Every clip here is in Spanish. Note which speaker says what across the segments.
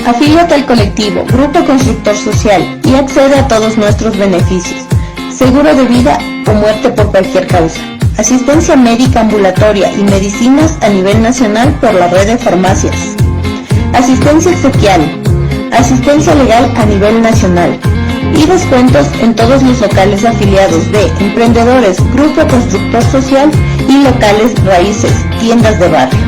Speaker 1: Afíliate al colectivo Grupo Constructor Social y accede a todos nuestros beneficios. Seguro de vida o muerte por cualquier causa. Asistencia médica ambulatoria y medicinas a nivel nacional por la red de farmacias. Asistencia exequial. Asistencia legal a nivel nacional. Y descuentos en todos los locales afiliados de Emprendedores Grupo Constructor Social y locales Raíces, tiendas de barrio.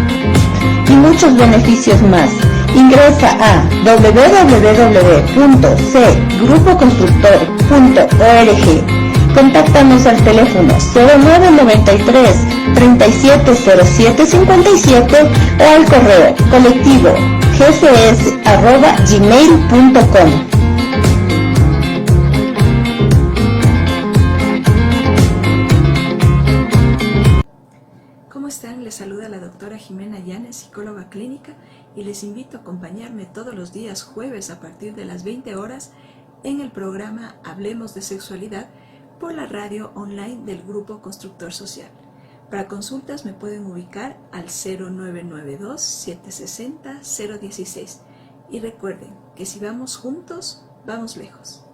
Speaker 1: Y muchos beneficios más. Ingresa a www.cgrupoconstructor.org. Contáctanos al teléfono 0993 370757 o al correo colectivo gcs@gmail.com.
Speaker 2: ¿Cómo están? Les saluda la doctora Jimena Llanes, psicóloga clínica, y les invito a acompañarme todos los días jueves a partir de las 20 horas en el programa Hablemos de Sexualidad por la radio online del Grupo Constructor Social. Para consultas me pueden ubicar al 0992-760-016. Y recuerden que si vamos juntos, vamos lejos.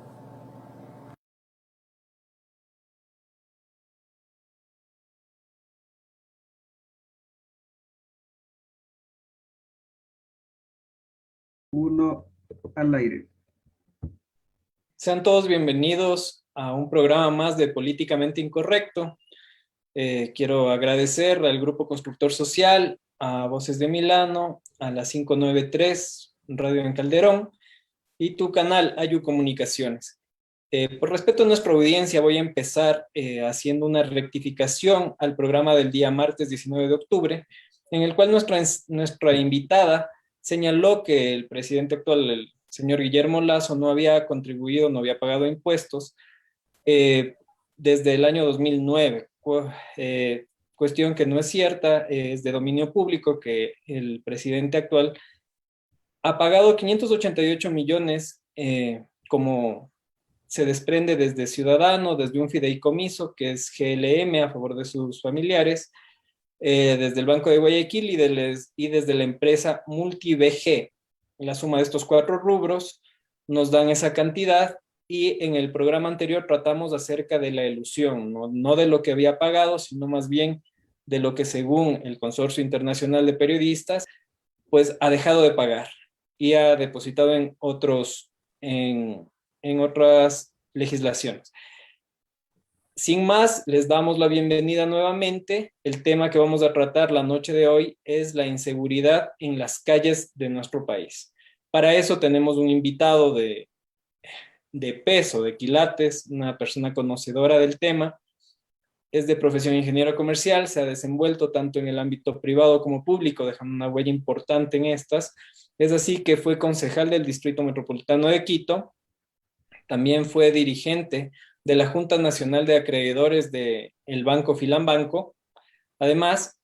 Speaker 3: Uno al aire.
Speaker 4: Sean todos bienvenidos a un programa más de Políticamente Incorrecto. Quiero agradecer al Grupo Constructor Social, a Voces de Milano, a la 593 Radio en Calderón y tu canal Ayu Comunicaciones. Por respeto a nuestra audiencia voy a empezar haciendo una rectificación al programa del día martes 19 de octubre, en el cual nuestra invitada señaló que el presidente actual, el señor Guillermo Lasso, no había contribuido, no había pagado impuestos desde el año 2009. Cuestión que no es cierta, es de dominio público que el presidente actual ha pagado 588 millones como se desprende desde Ciudadano, desde un fideicomiso que es GLM a favor de sus familiares, desde el Banco de Guayaquil y desde la empresa MultiBG. La suma de estos 4 rubros nos dan esa cantidad, y en el programa anterior tratamos acerca de la elusión, no de lo que había pagado, sino más bien de lo que según el Consorcio Internacional de Periodistas, pues ha dejado de pagar y ha depositado en otras legislaciones. Sin más, les damos la bienvenida nuevamente. El tema que vamos a tratar la noche de hoy es la inseguridad en las calles de nuestro país. Para eso tenemos un invitado de peso, de quilates, una persona conocedora del tema. Es de profesión ingeniero comercial, se ha desenvuelto tanto en el ámbito privado como público, dejando una huella importante en estas. Es así que fue concejal del Distrito Metropolitano de Quito, también fue dirigente de la Junta Nacional de Acreedores del Banco Filambanco. Además,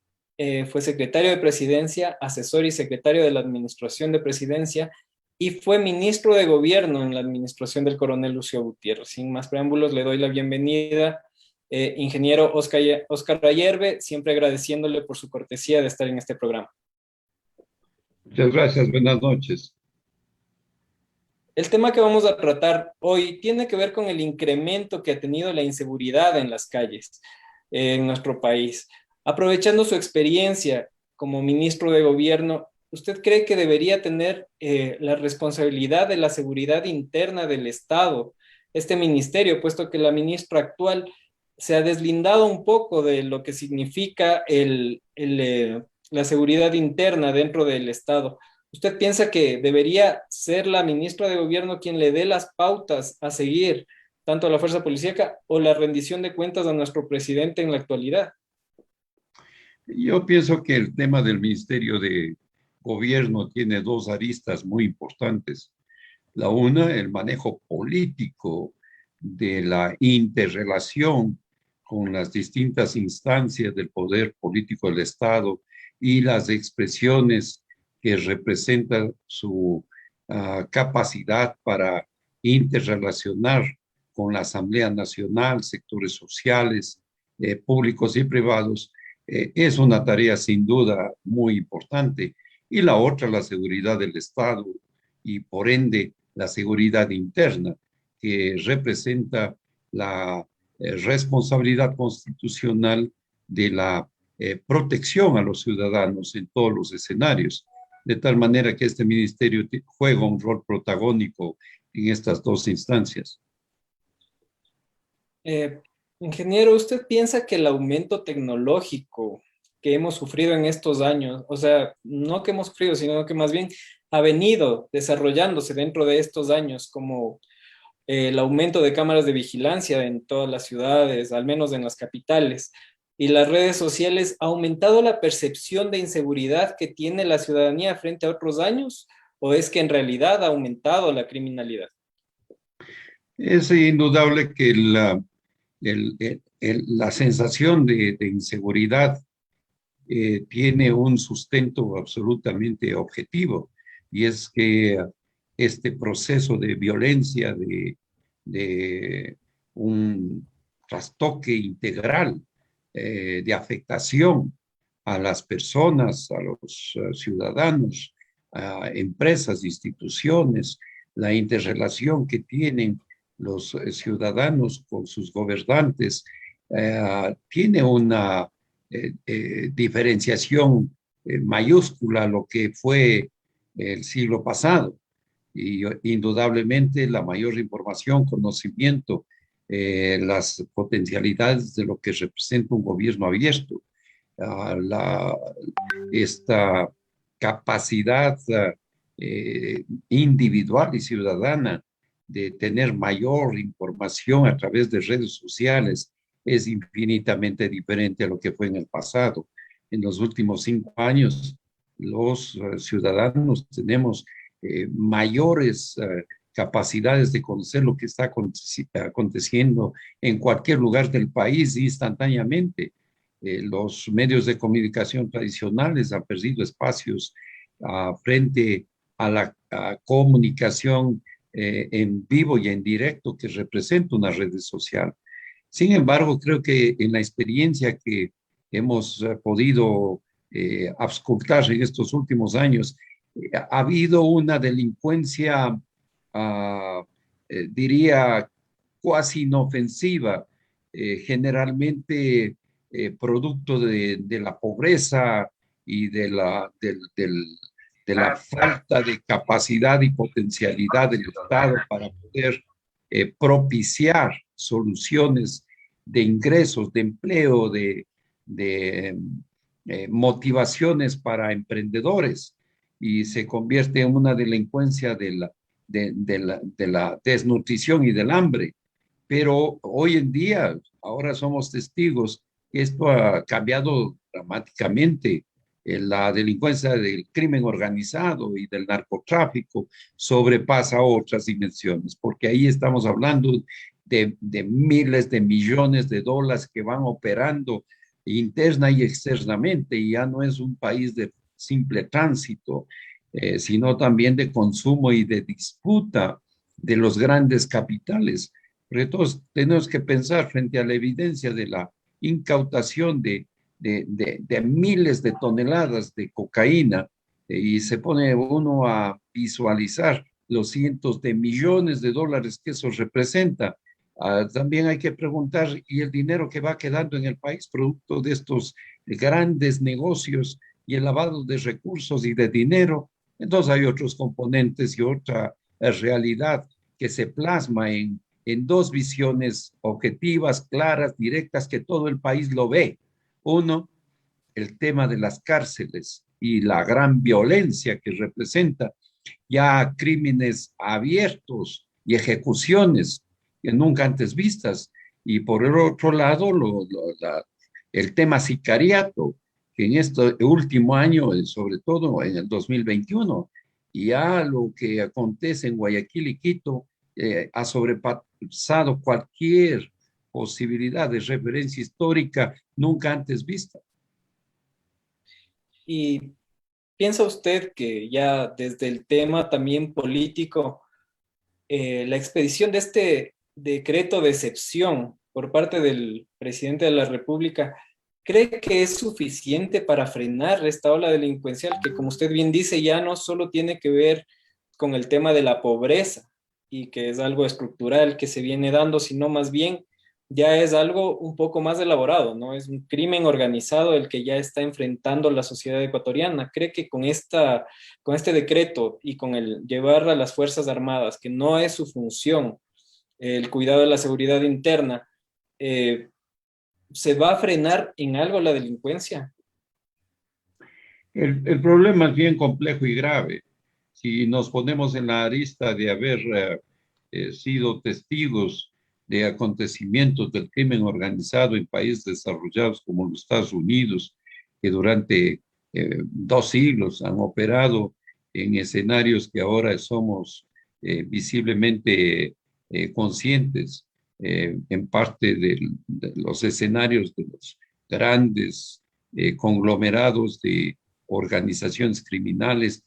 Speaker 4: fue secretario de Presidencia, asesor y secretario de la Administración de Presidencia, y fue ministro de Gobierno en la administración del coronel Lucio Gutiérrez. Sin más preámbulos, le doy la bienvenida, ingeniero Oscar Ayerbe, siempre agradeciéndole por su cortesía de estar en este programa.
Speaker 3: Muchas gracias, buenas noches.
Speaker 4: El tema que vamos a tratar hoy tiene que ver con el incremento que ha tenido la inseguridad en las calles en nuestro país. Aprovechando su experiencia como ministro de Gobierno, ¿usted cree que debería tener la responsabilidad de la seguridad interna del Estado, este ministerio, puesto que la ministra actual se ha deslindado un poco de lo que significa la seguridad interna dentro del Estado? ¿Usted piensa que debería ser la ministra de Gobierno quien le dé las pautas a seguir, tanto a la fuerza policíaca o la rendición de cuentas a nuestro presidente en la actualidad?
Speaker 3: Yo pienso que el tema del Ministerio de Gobierno tiene 2 aristas muy importantes. La una, el manejo político de la interrelación con las distintas instancias del poder político del Estado y las expresiones que representa su capacidad para interrelacionar con la Asamblea Nacional, sectores sociales, públicos y privados, es una tarea sin duda muy importante. Y la otra, la seguridad del Estado, y por ende la seguridad interna, que representa la responsabilidad constitucional de la protección a los ciudadanos en todos los escenarios, de tal manera que este ministerio juega un rol protagónico en estas dos instancias.
Speaker 4: Ingeniero, ¿usted piensa que el aumento tecnológico que hemos sufrido en estos años, o sea, no que hemos sufrido, sino que más bien ha venido desarrollándose dentro de estos años, como el aumento de cámaras de vigilancia en todas las ciudades, al menos en las capitales, y las redes sociales, ha aumentado la percepción de inseguridad que tiene la ciudadanía frente a otros años, o es que en realidad ha aumentado la criminalidad?
Speaker 3: Es indudable que la sensación de inseguridad tiene un sustento absolutamente objetivo, y es que este proceso de violencia, de un trastoque integral, de afectación a las personas, a los ciudadanos, a empresas, instituciones, la interrelación que tienen los ciudadanos con sus gobernantes, tiene una diferenciación mayúscula a lo que fue el siglo pasado. Y indudablemente la mayor información, conocimiento, las potencialidades de lo que representa un gobierno abierto, esta capacidad individual y ciudadana de tener mayor información a través de redes sociales es infinitamente diferente a lo que fue en el pasado. En los últimos 5 años, los ciudadanos tenemos mayores capacidades de conocer lo que está aconteciendo en cualquier lugar del país instantáneamente. Los medios de comunicación tradicionales han perdido espacios frente a la comunicación en vivo y en directo que representa una red social. Sin embargo, creo que en la experiencia que hemos podido auscultar en estos últimos años, ha habido una delincuencia, diría, cuasi inofensiva, generalmente producto de la pobreza y de la falta de capacidad y potencialidad del Estado para poder propiciar soluciones de ingresos, de empleo, de motivaciones para emprendedores, y se convierte en una delincuencia de la desnutrición y del hambre. Pero hoy en día, ahora somos testigos que esto ha cambiado dramáticamente. La delincuencia del crimen organizado y del narcotráfico sobrepasa otras dimensiones, porque ahí estamos hablando de miles de millones de dólares que van operando interna y externamente, y ya no es un país de simple tránsito, sino también de consumo y de disputa de los grandes capitales. Pero entonces tenemos que pensar frente a la evidencia de la incautación de miles de toneladas de cocaína, y se pone uno a visualizar los cientos de millones de dólares que eso representa. También hay que preguntar, ¿y el dinero que va quedando en el país producto de estos grandes negocios y el lavado de recursos y de dinero? Entonces hay otros componentes y otra realidad que se plasma en dos visiones objetivas, claras, directas, que todo el país lo ve. Uno, el tema de las cárceles y la gran violencia que representa, ya crímenes abiertos y ejecuciones que nunca antes vistas. Y por el otro lado, el tema sicariato, que en este último año, sobre todo en el 2021, ya lo que acontece en Guayaquil y Quito ha sobrepasado cualquier posibilidad de referencia histórica nunca antes vista.
Speaker 4: ¿Y piensa usted que ya desde el tema también político, la expedición de este decreto de excepción por parte del presidente de la República, cree que es suficiente para frenar esta ola delincuencial que, como usted bien dice, ya no solo tiene que ver con el tema de la pobreza y que es algo estructural que se viene dando, sino más bien ya es algo un poco más elaborado, ¿no? Es un crimen organizado el que ya está enfrentando la sociedad ecuatoriana. ¿Cree que con este decreto y con el llevar a las Fuerzas Armadas, que no es su función, el cuidado de la seguridad interna, se va a frenar en algo la delincuencia?
Speaker 3: El problema es bien complejo y grave. Si nos ponemos en la arista de haber sido testigos de acontecimientos del crimen organizado en países desarrollados como los Estados Unidos, que durante 2 siglos han operado en escenarios que ahora somos visiblemente conscientes, en parte de los escenarios de los grandes conglomerados de organizaciones criminales,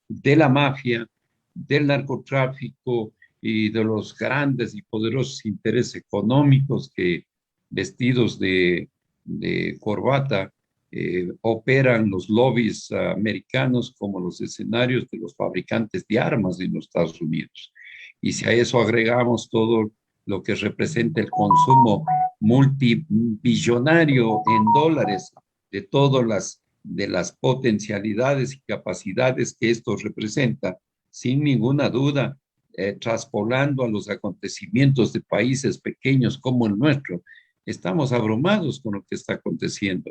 Speaker 3: de la mafia, del narcotráfico y de los grandes y poderosos intereses económicos que, vestidos de corbata, operan los lobbies americanos como los escenarios de los fabricantes de armas en los Estados Unidos. Y si a eso agregamos todo lo que representa el consumo multibillonario en dólares de todas las potencialidades y capacidades que esto representa, sin ninguna duda, traspolando a los acontecimientos de países pequeños como el nuestro, estamos abrumados con lo que está aconteciendo.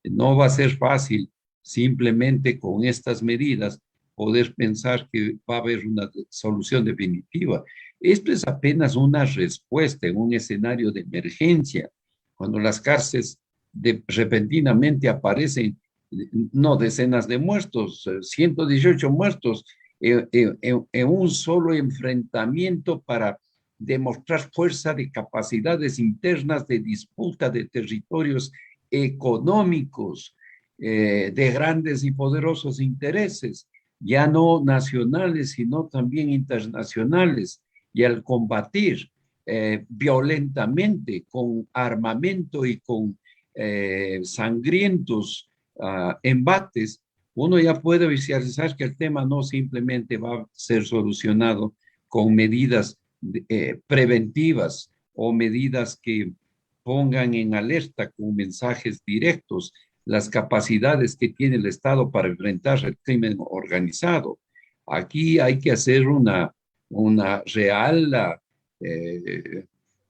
Speaker 3: No va a ser fácil simplemente con estas medidas poder pensar que va a haber una solución definitiva. Esto es apenas una respuesta en un escenario de emergencia, cuando las cárceles repentinamente aparecen, no decenas de muertos, 118 muertos en un solo enfrentamiento para demostrar fuerza de capacidades internas de disputa de territorios económicos, de grandes y poderosos intereses, ya no nacionales, sino también internacionales. Y al combatir violentamente con armamento y con sangrientos embates, uno ya puede visualizar que el tema no simplemente va a ser solucionado con medidas preventivas o medidas que pongan en alerta con mensajes directos las capacidades que tiene el Estado para enfrentar el crimen organizado. Aquí hay que hacer una real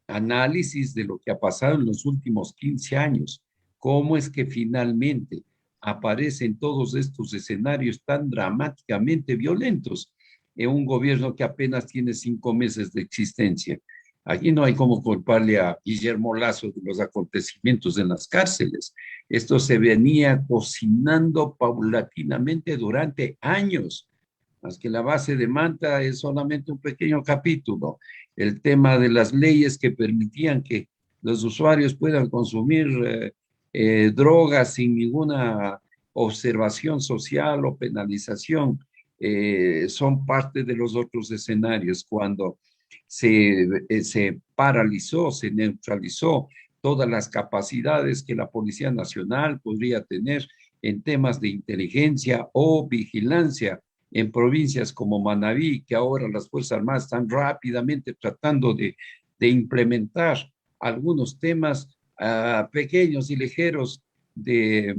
Speaker 3: análisis de lo que ha pasado en los últimos 15 años. ¿Cómo es que finalmente aparecen todos estos escenarios tan dramáticamente violentos en un gobierno que apenas tiene 5 meses de existencia? Aquí no hay como culparle a Guillermo Lasso de los acontecimientos en las cárceles. Esto se venía cocinando paulatinamente durante años. Más que la base de Manta es solamente un pequeño capítulo. El tema de las leyes que permitían que los usuarios puedan consumir drogas sin ninguna observación social o penalización, son parte de los otros escenarios. Cuando se paralizó, se neutralizó todas las capacidades que la Policía Nacional podría tener en temas de inteligencia o vigilancia en provincias como Manabí, que ahora las Fuerzas Armadas están rápidamente tratando de implementar algunos temas pequeños y ligeros de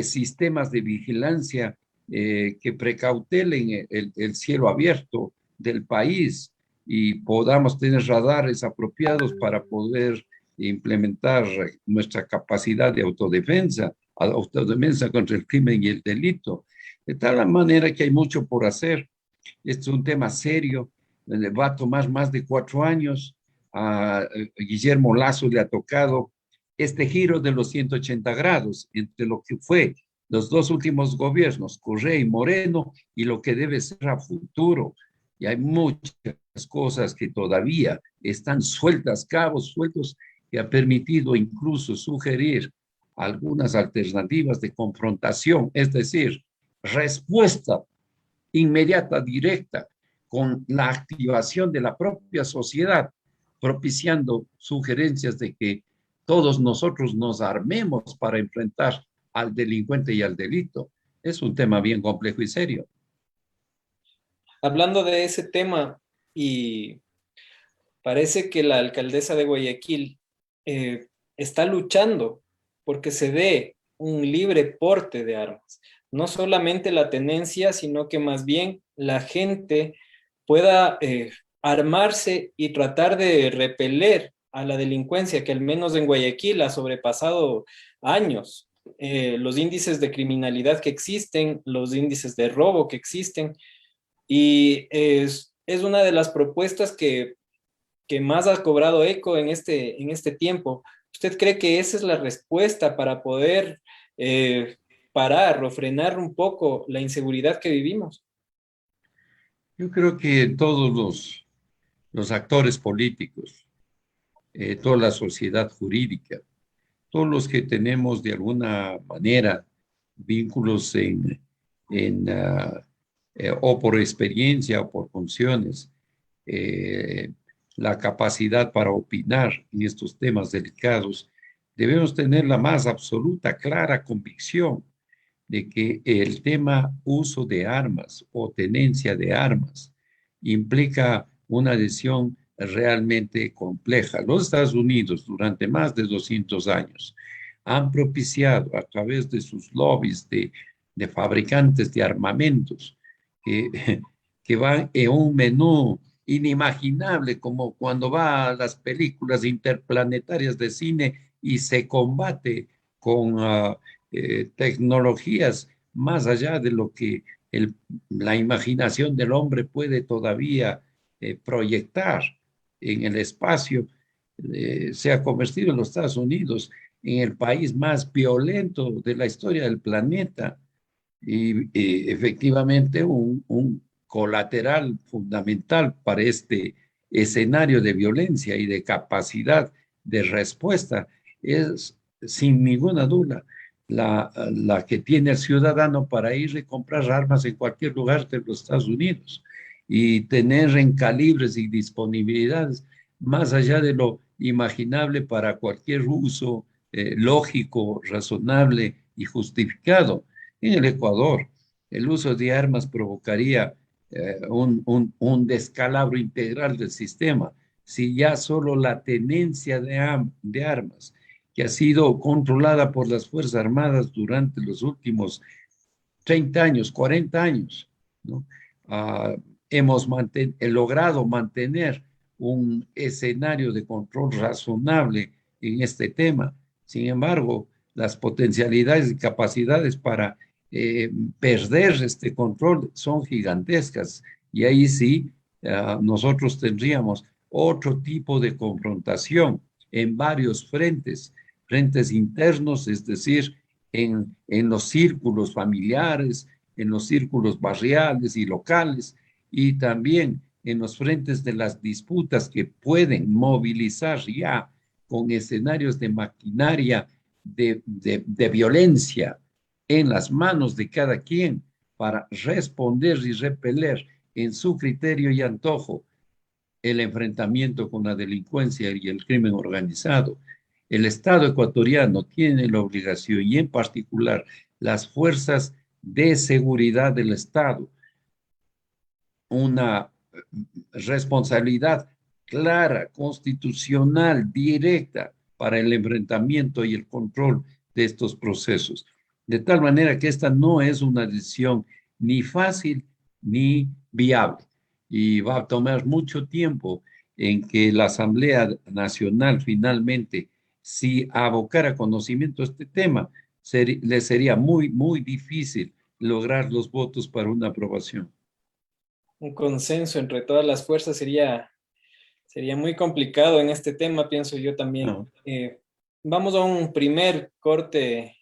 Speaker 3: sistemas de vigilancia que precautelen el cielo abierto del país y podamos tener radares apropiados para poder implementar nuestra capacidad de autodefensa contra el crimen y el delito. De tal manera que hay mucho por hacer. Este es un tema serio, va a tomar más de 4 años. A Guillermo Lasso le ha tocado este giro de los 180 grados entre lo que fue los 2 últimos gobiernos, Correa y Moreno, y lo que debe ser a futuro. Y hay muchas cosas que todavía están sueltas, cabos sueltos, que ha permitido incluso sugerir algunas alternativas de confrontación, es decir, respuesta inmediata, directa, con la activación de la propia sociedad, propiciando sugerencias de que todos nosotros nos armemos para enfrentar al delincuente y al delito. Es un tema bien complejo y serio.
Speaker 4: hablando de ese tema, y parece que la alcaldesa de Guayaquil está luchando porque se dé un libre porte de armas. No solamente la tenencia, sino que más bien la gente pueda armarse y tratar de repeler a la delincuencia que al menos en Guayaquil ha sobrepasado años. Los índices de criminalidad que existen, los índices de robo que existen, y es una de las propuestas que más ha cobrado eco en este tiempo. ¿Usted cree que esa es la respuesta para poder parar o frenar un poco la inseguridad que vivimos?
Speaker 3: Yo creo que todos los actores políticos, toda la sociedad jurídica, todos los que tenemos de alguna manera vínculos o por experiencia o por funciones, eh, la capacidad para opinar en estos temas delicados, debemos tener la más absoluta, clara convicción de que el tema uso de armas o tenencia de armas implica una decisión realmente compleja. Los Estados Unidos durante más de 200 años han propiciado a través de sus lobbies de fabricantes de armamentos que van en un menú inimaginable, como cuando va a las películas interplanetarias de cine y se combate con tecnologías más allá de lo que la imaginación del hombre puede todavía proyectar en el espacio. Se ha convertido en los Estados Unidos en el país más violento de la historia del planeta y efectivamente un colateral fundamental para este escenario de violencia y de capacidad de respuesta es sin ninguna duda la que tiene el ciudadano para ir a comprar armas en cualquier lugar de los Estados Unidos y tener en calibres y disponibilidades más allá de lo imaginable para cualquier uso lógico, razonable y justificado. En el Ecuador, el uso de armas provocaría un descalabro integral del sistema. Si ya solo la tenencia de armas que ha sido controlada por las Fuerzas Armadas durante los últimos 30 años, 40 años, ¿no? Hemos logrado mantener un escenario de control razonable en este tema. Sin embargo, las potencialidades y capacidades para perder este control son gigantescas y ahí sí nosotros tendríamos otro tipo de confrontación en varios frentes internos, es decir, en los círculos familiares, en los círculos barriales y locales, y también en los frentes de las disputas que pueden movilizar ya con escenarios de maquinaria de violencia en las manos de cada quien para responder y repeler en su criterio y antojo el enfrentamiento con la delincuencia y el crimen organizado. El Estado ecuatoriano tiene la obligación, y en particular las fuerzas de seguridad del Estado, una responsabilidad clara, constitucional, directa para el enfrentamiento y el control de estos procesos. De tal manera que esta no es una decisión ni fácil ni viable y va a tomar mucho tiempo en que la Asamblea Nacional finalmente, si abocara conocimiento a este tema, le sería muy, muy difícil lograr los votos para una aprobación.
Speaker 4: Un consenso entre todas las fuerzas sería muy complicado en este tema, pienso yo también.
Speaker 3: No.
Speaker 4: Vamos a un primer corte.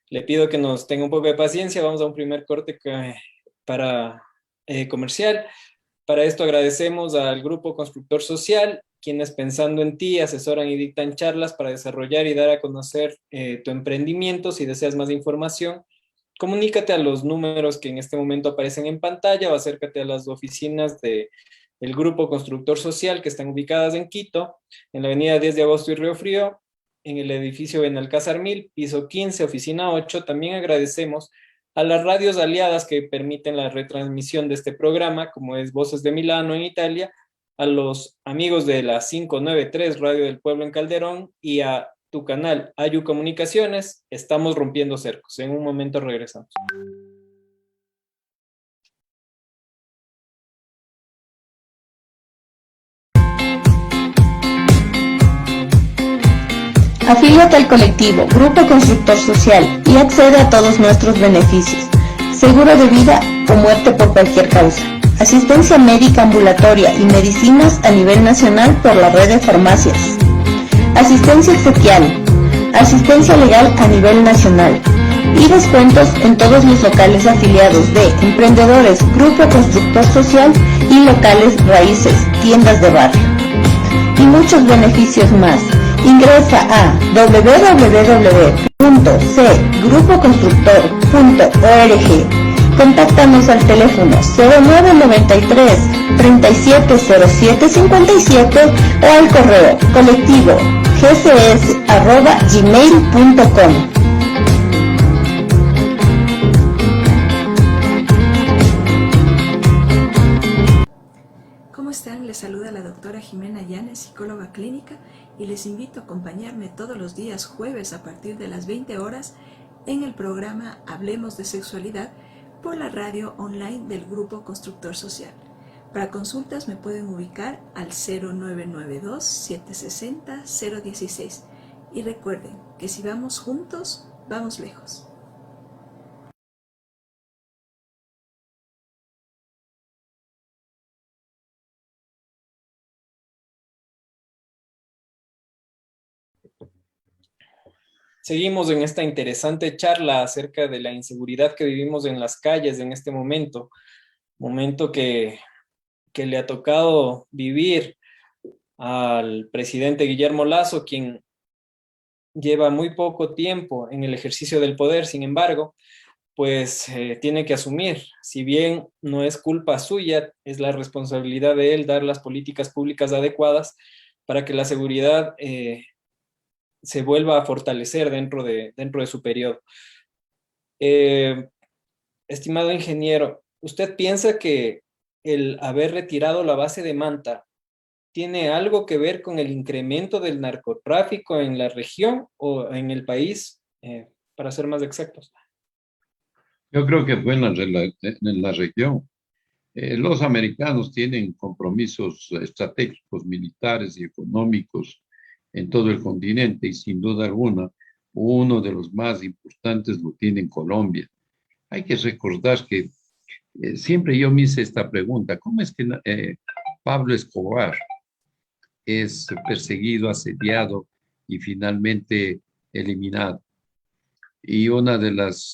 Speaker 4: Le pido que nos tenga un poco de paciencia. Vamos a un primer corte comercial. Para esto agradecemos al Grupo Constructor Social, quienes pensando en ti asesoran y dictan charlas para desarrollar y dar a conocer tu emprendimiento. Si deseas más información, comunícate a los números que en este momento aparecen en pantalla o acércate a las oficinas del Grupo Constructor Social que están ubicadas en Quito, en la avenida 10 de Agosto y Río Frío, en el edificio Benalcázar 1000, piso 15, oficina 8. También agradecemos a las radios aliadas que permiten la retransmisión de este programa, como es Voces de Milano en Italia, a los amigos de la 593 Radio del Pueblo en Calderón y a tu canal Ayu Comunicaciones. Estamos rompiendo cercos. En un momento regresamos.
Speaker 1: Afíliate al colectivo Grupo Constructor Social y accede a todos nuestros beneficios. Seguro de vida o muerte por cualquier causa. Asistencia médica ambulatoria y medicinas a nivel nacional por la red de farmacias. Asistencia exequial. Asistencia legal a nivel nacional. Y descuentos en todos los locales afiliados de Emprendedores Grupo Constructor Social y locales Raíces, tiendas de barrio. Y muchos beneficios más. Ingresa a www.cgrupoconstructor.org. Contáctanos al teléfono 0993 370757 o al correo colectivo gcs@gmail.com.
Speaker 2: ¿Cómo están? Les saluda la doctora Jimena Llanes, psicóloga clínica, y les invito a acompañarme todos los días jueves a partir de las 20 horas en el programa Hablemos de Sexualidad por la radio online del Grupo Constructor Social. Para consultas me pueden ubicar al 0992-760-016. Y recuerden que si vamos juntos, vamos lejos.
Speaker 4: Seguimos en esta interesante charla acerca de la inseguridad que vivimos en las calles en este momento que le ha tocado vivir al presidente Guillermo Lasso, quien lleva muy poco tiempo en el ejercicio del poder. Sin embargo, pues tiene que asumir, si bien no es culpa suya, es la responsabilidad de él dar las políticas públicas adecuadas para que la seguridad se vuelva a fortalecer dentro de su periodo. Estimado ingeniero, ¿usted piensa que el haber retirado la base de Manta tiene algo que ver con el incremento del narcotráfico en la región o en el país, para ser más exactos?
Speaker 3: Yo creo que fue en la región. Los americanos tienen compromisos estratégicos, militares y económicos en todo el continente y sin duda alguna uno de los más importantes lo tiene en Colombia. Hay que recordar que siempre yo me hice esta pregunta: ¿cómo es que Pablo Escobar es perseguido, asediado y finalmente eliminado? Y una de las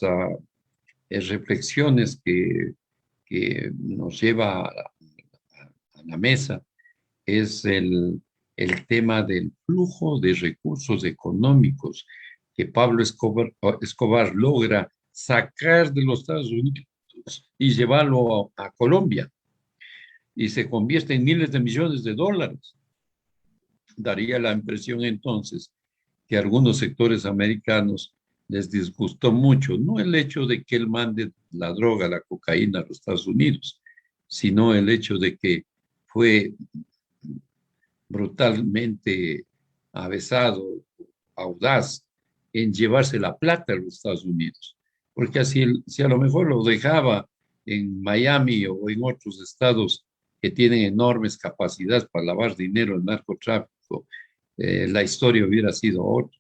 Speaker 3: reflexiones que nos lleva a la mesa es el tema del flujo de recursos económicos que Pablo Escobar logra sacar de los Estados Unidos y llevarlo a Colombia, y se convierte en miles de millones de dólares. Daría la impresión entonces que a algunos sectores americanos les disgustó mucho, no el hecho de que él mande la droga, la cocaína a los Estados Unidos, sino el hecho de que fue brutalmente avesado, audaz en llevarse la plata a los Estados Unidos. Porque así, si a lo mejor lo dejaba en Miami o en otros estados que tienen enormes capacidades para lavar dinero, el narcotráfico, la historia hubiera sido otra.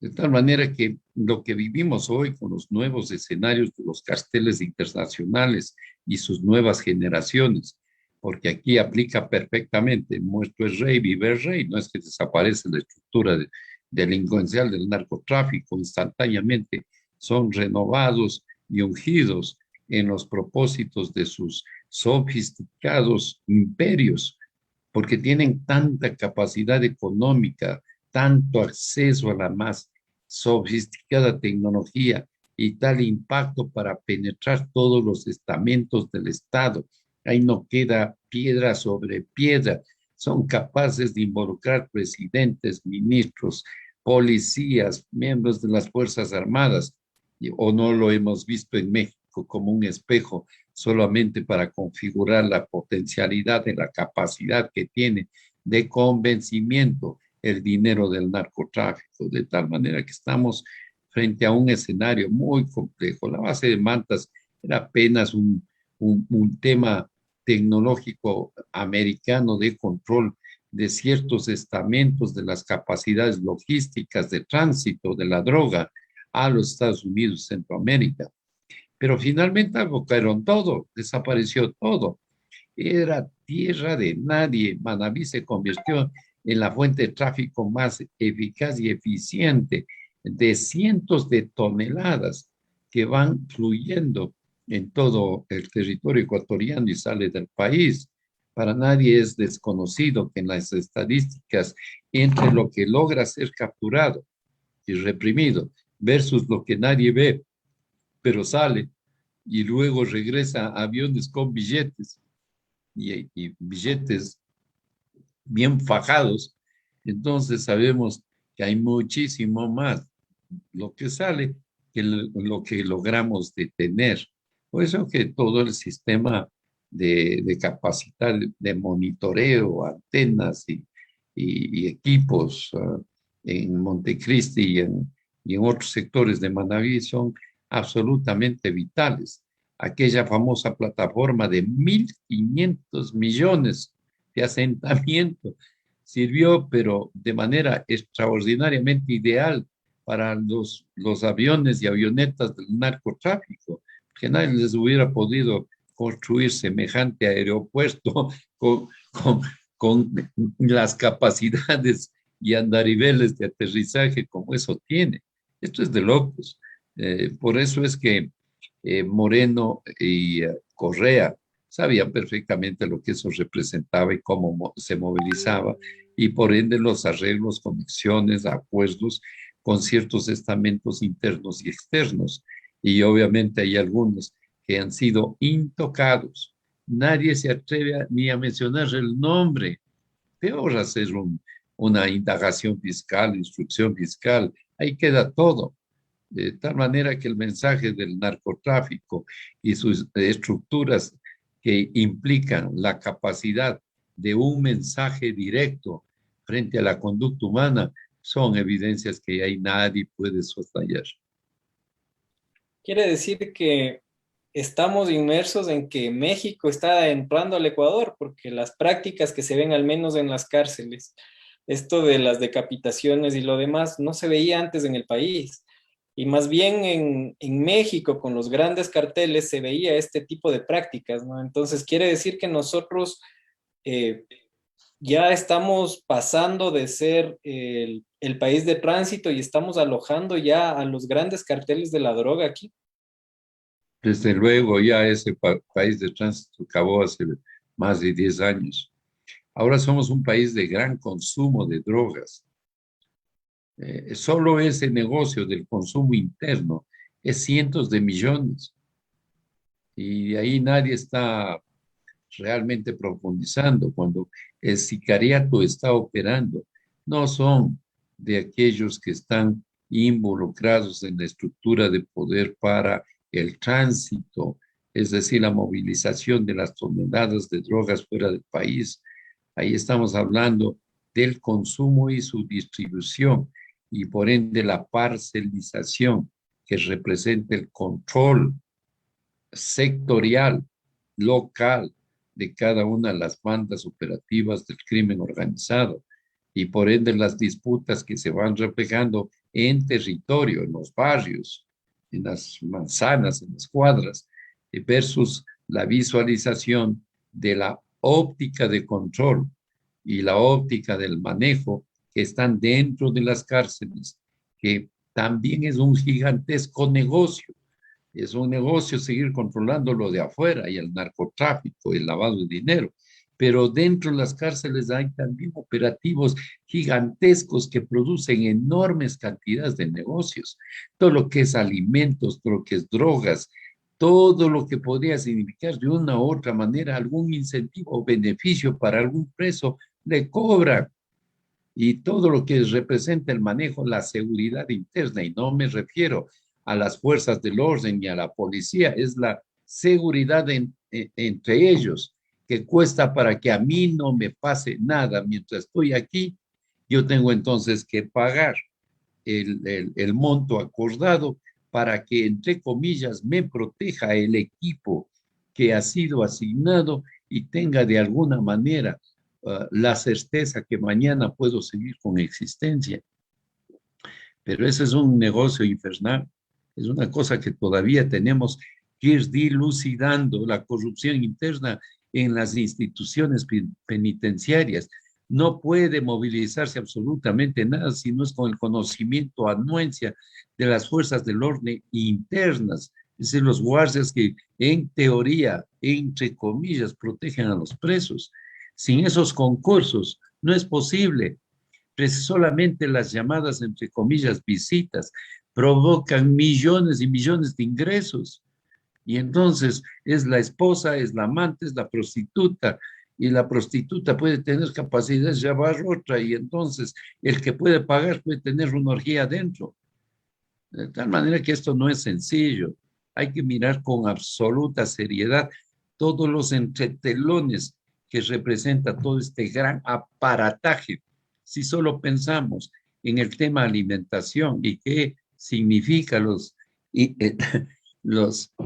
Speaker 3: De tal manera que lo que vivimos hoy con los nuevos escenarios de los carteles internacionales y sus nuevas generaciones, porque aquí aplica perfectamente: muerto es rey, vive el rey. No es que desaparece la estructura delincuencial del narcotráfico, instantáneamente son renovados y ungidos en los propósitos de sus sofisticados imperios, porque tienen tanta capacidad económica, tanto acceso a la más sofisticada tecnología y tal impacto para penetrar todos los estamentos del Estado. Ahí no queda piedra sobre piedra. Son capaces de involucrar presidentes, ministros, policías, miembros de las Fuerzas Armadas o no lo hemos visto en México como un espejo solamente para configurar la potencialidad de la capacidad que tiene de convencimiento el dinero del narcotráfico, de tal manera que estamos frente a un escenario muy complejo. La base de Mantas era apenas un tema tecnológico americano de control de ciertos estamentos de las capacidades logísticas de tránsito de la droga a los Estados Unidos, Centroamérica. Pero finalmente abocaron todo, desapareció todo. Era tierra de nadie. Manabí se convirtió en la fuente de tráfico más eficaz y eficiente de cientos de toneladas que van fluyendo en todo el territorio ecuatoriano y sale del país. Para nadie es desconocido que en las estadísticas entre lo que logra ser capturado y reprimido versus lo que nadie ve, pero sale y luego regresa a aviones con billetes y billetes bien fajados, entonces sabemos que hay muchísimo más lo que sale que lo que logramos detener. Por eso que todo el sistema de capacidad de monitoreo, antenas y equipos en Montecristi y en otros sectores de Manabí son absolutamente vitales. Aquella famosa plataforma de 1.500 millones de asentamiento sirvió, pero de manera extraordinariamente ideal para los aviones y avionetas del narcotráfico, que nadie les hubiera podido construir semejante aeropuerto con las capacidades y andariveles de aterrizaje como eso tiene. Esto es de locos. Por eso es que Moreno y Correa sabían perfectamente lo que eso representaba y cómo se movilizaba, y por ende los arreglos, conexiones, acuerdos con ciertos estamentos internos y externos. Y obviamente hay algunos que han sido intocados. Nadie se atreve ni a mencionar el nombre. Peor hacer una indagación fiscal, instrucción fiscal. Ahí queda todo. De tal manera que el mensaje del narcotráfico y sus estructuras que implican la capacidad de un mensaje directo frente a la conducta humana son evidencias que ahí nadie puede soslayar.
Speaker 4: Quiere decir que estamos inmersos en que México está entrando al Ecuador, porque las prácticas que se ven al menos en las cárceles, esto de las decapitaciones y lo demás, no se veía antes en el país. Y más bien en México, con los grandes carteles, se veía este tipo de prácticas, ¿no? Entonces, quiere decir que nosotros ya estamos pasando de ser el país de tránsito y estamos alojando ya a los grandes carteles de la droga aquí.
Speaker 3: Desde luego, ya ese país de tránsito acabó hace más de 10 años. Ahora somos un país de gran consumo de drogas. Solo ese negocio del consumo interno es cientos de millones. Y ahí nadie está realmente profundizando. Cuando el sicariato está operando, no son de aquellos que están involucrados en la estructura de poder para el tránsito, es decir, la movilización de las toneladas de drogas fuera del país. Ahí estamos hablando del consumo y su distribución, y por ende la parcelización, que representa el control sectorial, local, de cada una de las bandas operativas del crimen organizado, y por ende las disputas que se van reflejando en territorio, en los barrios, en las manzanas, en las cuadras, versus la visualización de la óptica de control y la óptica del manejo que están dentro de las cárceles, que también es un gigantesco negocio. Es un negocio seguir controlando lo de afuera y el narcotráfico, el lavado de dinero, pero dentro de las cárceles hay también operativos gigantescos que producen enormes cantidades de negocios. Todo lo que es alimentos, todo lo que es drogas, todo lo que podría significar de una u otra manera algún incentivo o beneficio para algún preso, le cobran. Y todo lo que representa el manejo, la seguridad interna, y no me refiero a las fuerzas del orden y a la policía, es la seguridad entre ellos, que cuesta para que a mí no me pase nada mientras estoy aquí. Yo tengo entonces que pagar el monto acordado para que, entre comillas, me proteja el equipo que ha sido asignado y tenga de alguna manera la certeza que mañana puedo seguir con existencia. Pero ese es un negocio infernal, es una cosa que todavía tenemos que ir dilucidando, la corrupción interna en las instituciones penitenciarias. No puede movilizarse absolutamente nada si no es con el conocimiento, anuencia de las fuerzas del orden internas, es decir, los guardias que en teoría, entre comillas, protegen a los presos. Sin esos concursos no es posible. Solamente las llamadas, entre comillas, visitas provocan millones y millones de ingresos. Y entonces es la esposa, es la amante, es la prostituta, y la prostituta puede tener capacidad de llevar otra, y entonces el que puede pagar puede tener una orgía adentro. De tal manera que esto no es sencillo. Hay que mirar con absoluta seriedad todos los entretelones que representa todo este gran aparataje. Si solo pensamos en el tema alimentación y qué significa los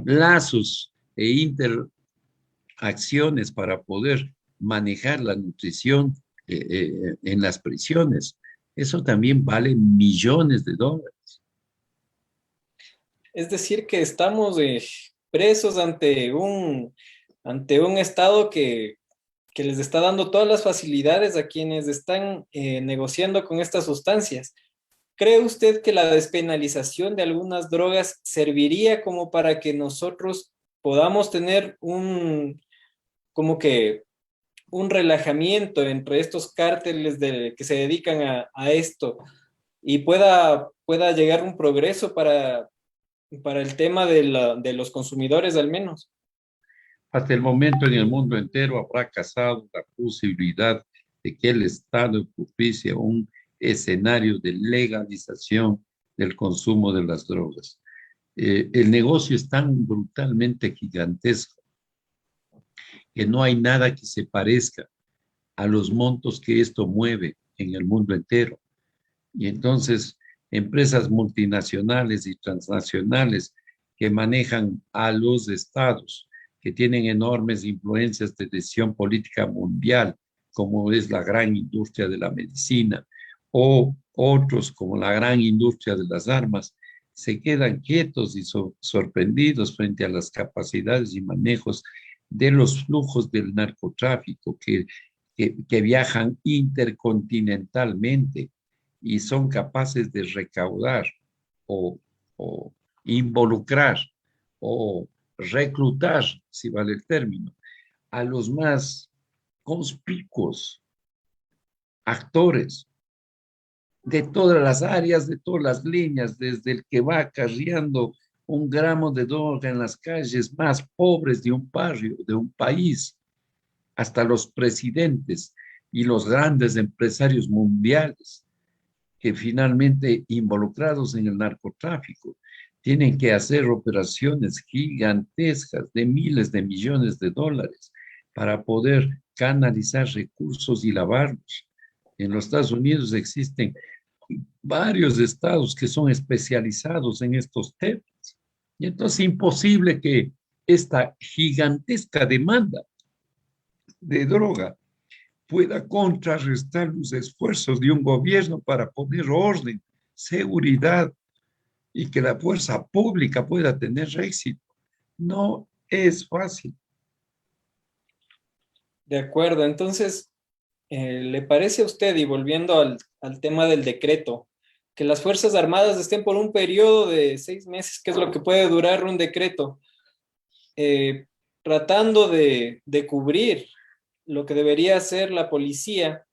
Speaker 3: lazos e interacciones para poder manejar la nutrición en las prisiones, eso también vale millones de dólares.
Speaker 4: Es decir, que estamos presos ante un Estado que les está dando todas las facilidades a quienes están negociando con estas sustancias. ¿Cree usted que la despenalización de algunas drogas serviría como para que nosotros podamos tener como que un relajamiento entre estos cárteles que se dedican a esto y pueda llegar un progreso para el tema de los consumidores al menos?
Speaker 3: Hasta el momento en el mundo entero ha fracasado la posibilidad de que el Estado propicie un escenario de legalización del consumo de las drogas. El negocio es tan brutalmente gigantesco que no hay nada que se parezca a los montos que esto mueve en el mundo entero. Y entonces, empresas multinacionales y transnacionales que manejan a los estados, que tienen enormes influencias de decisión política mundial, como es la gran industria de la medicina, o otros como la gran industria de las armas, se quedan quietos y sorprendidos frente a las capacidades y manejos de los flujos del narcotráfico que viajan intercontinentalmente y son capaces de recaudar o involucrar o reclutar, si vale el término, a los más conspicuos actores de todas las áreas, de todas las líneas, desde el que va acarreando un gramo de droga en las calles más pobres de un barrio, de un país, hasta los presidentes y los grandes empresarios mundiales que finalmente, involucrados en el narcotráfico, tienen que hacer operaciones gigantescas de miles de millones de dólares para poder canalizar recursos y lavarlos. En los Estados Unidos existen varios estados que son especializados en estos temas. Y entonces es imposible que esta gigantesca demanda de droga pueda contrarrestar los esfuerzos de un gobierno para poner orden, seguridad y que la fuerza pública pueda tener éxito. No es fácil.
Speaker 4: De acuerdo, entonces, ¿le parece a usted, y volviendo al tema del decreto, que las Fuerzas Armadas estén por un periodo de 6 meses, que es lo que puede durar un decreto, tratando de cubrir lo que debería hacer la policía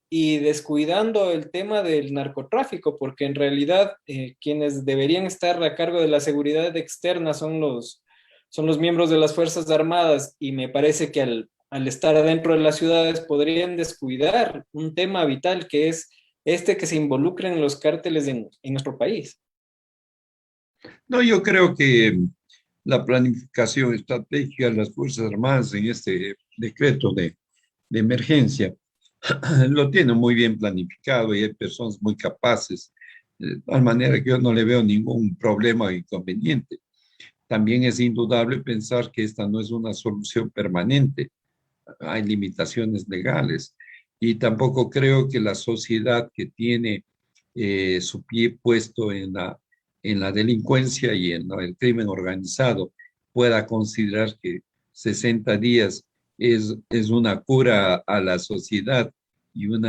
Speaker 4: y descuidando el tema del narcotráfico, porque en realidad quienes deberían estar a cargo de la seguridad externa son los miembros de las Fuerzas Armadas, y me parece que al estar adentro de las ciudades podrían descuidar un tema vital que es que se involucren los cárteles en nuestro país.
Speaker 3: No, yo creo que la planificación estratégica de las Fuerzas Armadas en este decreto de emergencia lo tiene muy bien planificado y hay personas muy capaces, de tal manera que yo no le veo ningún problema o inconveniente. También es indudable pensar que esta no es una solución permanente, hay limitaciones legales y tampoco creo que la sociedad que tiene su pie puesto en la delincuencia y en el crimen organizado pueda considerar que 60 días es una cura a la sociedad y un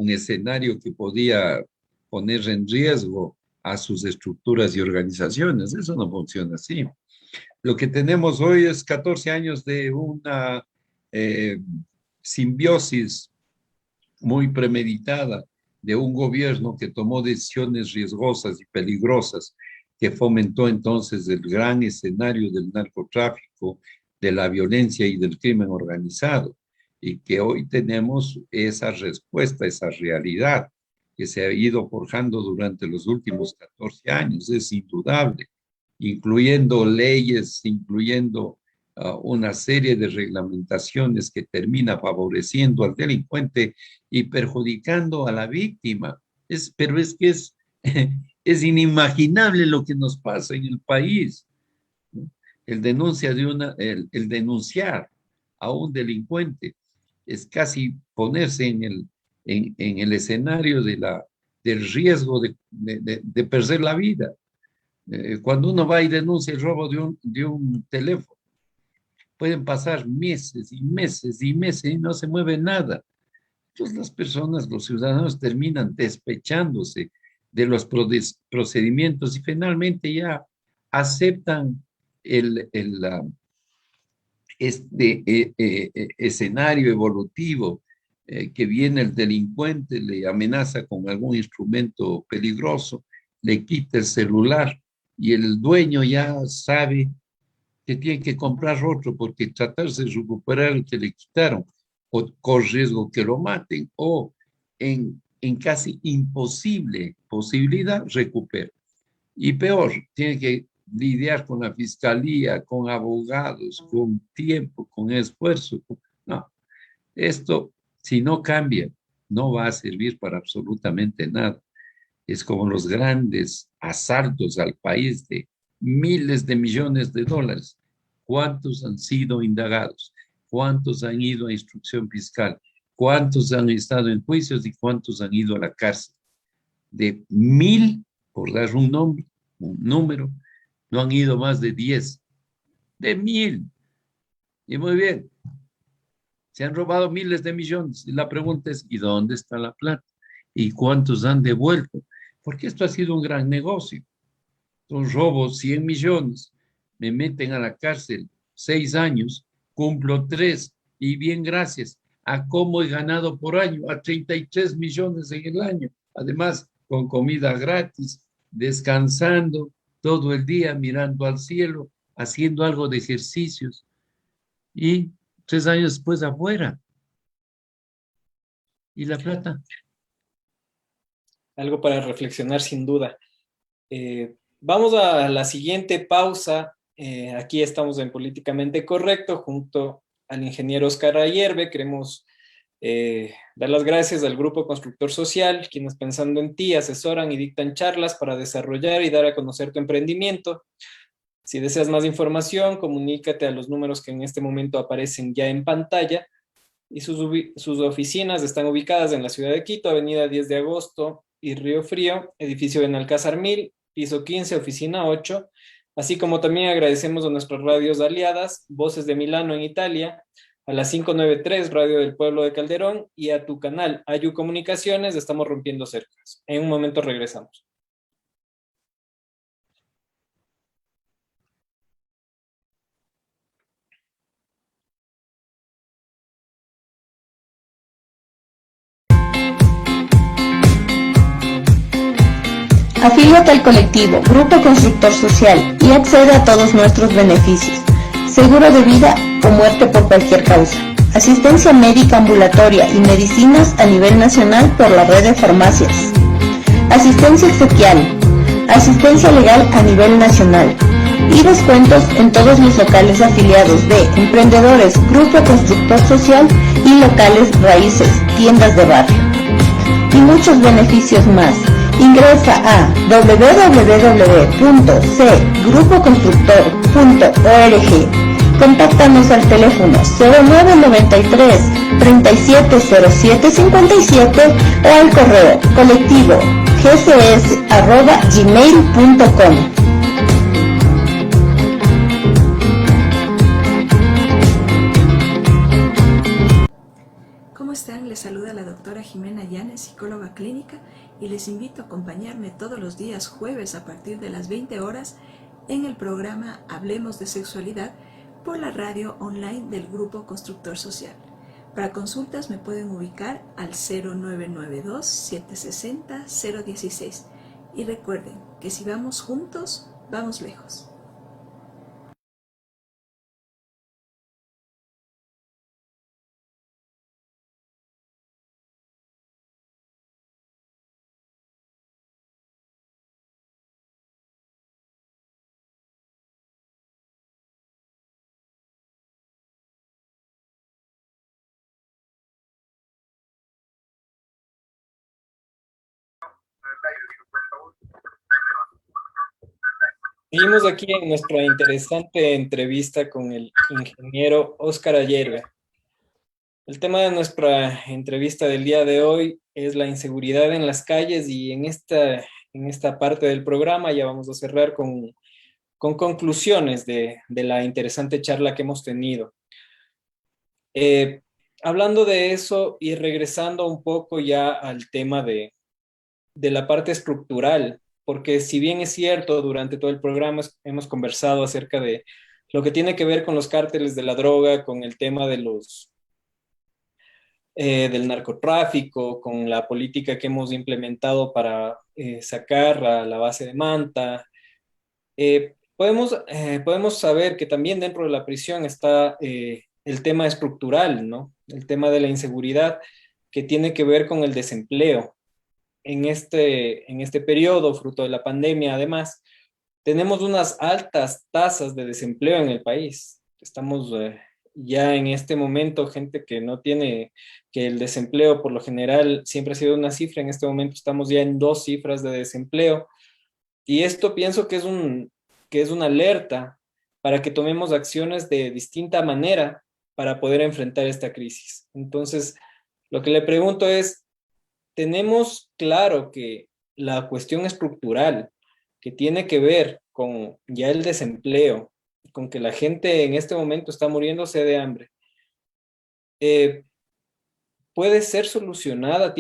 Speaker 3: escenario que podía poner en riesgo a sus estructuras y organizaciones. Eso no funciona así. Lo que tenemos hoy es 14 años de una simbiosis muy premeditada de un gobierno que tomó decisiones riesgosas y peligrosas, que fomentó entonces el gran escenario del narcotráfico, de la violencia y del crimen organizado, y que hoy tenemos esa respuesta, esa realidad que se ha ido forjando durante los últimos 14 años, es indudable, incluyendo leyes, incluyendo una serie de reglamentaciones que termina favoreciendo al delincuente y perjudicando a la víctima. Pero es que es inimaginable lo que nos pasa en el país. El denunciar a un delincuente es casi ponerse en el escenario del riesgo de perder la vida. Cuando uno va y denuncia el robo de un teléfono, pueden pasar meses y meses y meses y no se mueve nada. Entonces las personas, los ciudadanos terminan despechándose de los procedimientos y finalmente ya aceptan este escenario evolutivo que viene el delincuente, le amenaza con algún instrumento peligroso, le quita el celular y el dueño ya sabe que tiene que comprar otro porque tratarse de recuperar el que le quitaron o con riesgo que lo maten o en casi imposible posibilidad recupera. Y peor, tiene que lidiar con la fiscalía, con abogados, con tiempo, con esfuerzo. No, esto si no cambia no va a servir para absolutamente nada. Es como los grandes asaltos al país de miles de millones de dólares. ¿Cuántos han sido indagados? ¿Cuántos han ido a instrucción fiscal? ¿Cuántos han estado en juicios y cuántos han ido a la cárcel? De 1,000, por dar un número, no han ido más de 10. De 1,000. Y muy bien, se han robado miles de millones. Y la pregunta es, ¿y dónde está la plata? ¿Y cuántos han devuelto? Porque esto ha sido un gran negocio. Son robos 100 millones, me meten a la cárcel 6 años, cumplo 3 y bien gracias. ¿A cómo he ganado por año? A 33 millones en el año. Además, con comida gratis, descansando todo el día, mirando al cielo, haciendo algo de ejercicios. Y 3 años después afuera. ¿Y la plata?
Speaker 4: Algo para reflexionar sin duda. Vamos a la siguiente pausa. Aquí estamos en Políticamente Correcto junto al ingeniero Oscar Ayerbe. Queremos dar las gracias al Grupo Constructor Social, quienes pensando en ti asesoran y dictan charlas para desarrollar y dar a conocer tu emprendimiento. Si deseas más información, comunícate a los números que en este momento aparecen ya en pantalla y sus oficinas están ubicadas en la ciudad de Quito, avenida 10 de agosto y Río Frío, edificio Benalcázar 1000, piso 15, oficina 8, así como también agradecemos a nuestras radios aliadas, Voces de Milano en Italia, a la 593 Radio del Pueblo de Calderón y a tu canal Ayu Comunicaciones, Estamos Rompiendo Cercas. En un momento regresamos.
Speaker 1: Afíliate al colectivo Grupo Constructor Social y accede a todos nuestros beneficios. Seguro de vida o muerte por cualquier causa. Asistencia médica ambulatoria y medicinas a nivel nacional por la red de farmacias. Asistencia exequial. asistencia legal a nivel nacional y descuentos en todos los locales afiliados de Emprendedores, Grupo Constructor Social y locales Raíces, tiendas de barrio. Y muchos beneficios más. Ingresa a www.cgrupoconstructor.org. Contáctanos al teléfono 0993 370757 o al correo colectivo gcs@gmail.com.
Speaker 2: ¿Cómo están? Les saluda la doctora Jimena Llanes, psicóloga clínica, y les invito a acompañarme todos los días jueves a partir de las 20 horas en el programa Hablemos de Sexualidad por la radio online del Grupo Constructor Social. Para consultas me pueden ubicar al 0992-760-016. Y recuerden que si vamos juntos, vamos lejos.
Speaker 4: Seguimos aquí en nuestra interesante entrevista con el ingeniero Óscar Ayerga. El tema de nuestra entrevista del día de hoy es la inseguridad en las calles, y en esta parte del programa ya vamos a cerrar con conclusiones de la interesante charla que hemos tenido. Hablando de eso y regresando un poco ya al tema de la parte estructural, porque si bien es cierto, durante todo el programa hemos conversado acerca de lo que tiene que ver con los cárteles de la droga, con el tema de del narcotráfico, con la política que hemos implementado para sacar a la base de Manta. Podemos saber que también dentro de la prisión está el tema estructural, ¿no? El tema de la inseguridad, que tiene que ver con el desempleo. En este periodo, fruto de la pandemia, además, tenemos unas altas tasas de desempleo en el país. Estamos ya en este momento, gente que no tiene, que el desempleo por lo general siempre ha sido una cifra, en este momento estamos ya en 2 cifras de desempleo. Y esto pienso que es una alerta para que tomemos acciones de distinta manera para poder enfrentar esta crisis. Entonces, lo que le pregunto es, tenemos claro que la cuestión estructural que tiene que ver con ya el desempleo, con que la gente en este momento está muriéndose de hambre, puede ser solucionada.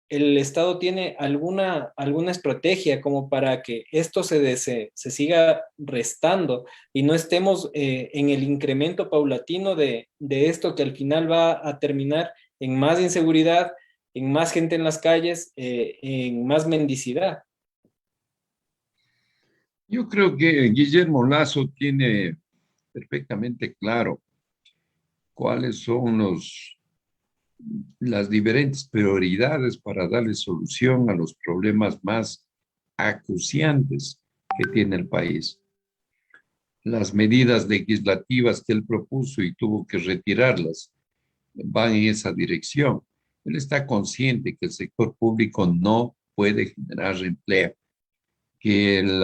Speaker 4: ¿El Estado tiene alguna estrategia como para que esto se siga restando y no estemos en el incremento paulatino de esto, que al final va a terminar en más inseguridad, en más gente en las calles, en más mendicidad?
Speaker 3: Yo creo que Guillermo Lasso tiene perfectamente claro cuáles son las diferentes prioridades para darle solución a los problemas más acuciantes que tiene el país. Las medidas legislativas que él propuso y tuvo que retirarlas van en esa dirección. Él está consciente que el sector público no puede generar empleo, que el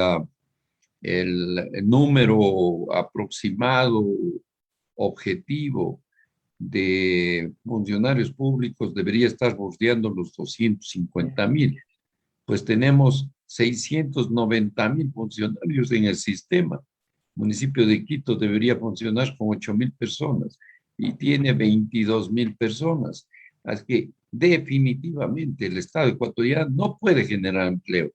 Speaker 3: número aproximado objetivo de funcionarios públicos debería estar bordeando los 250,000. Pues tenemos 690,000 funcionarios en el sistema. El municipio de Quito debería funcionar con 8,000 personas y tiene 22,000 personas. Así que definitivamente el Estado ecuatoriano no puede generar empleo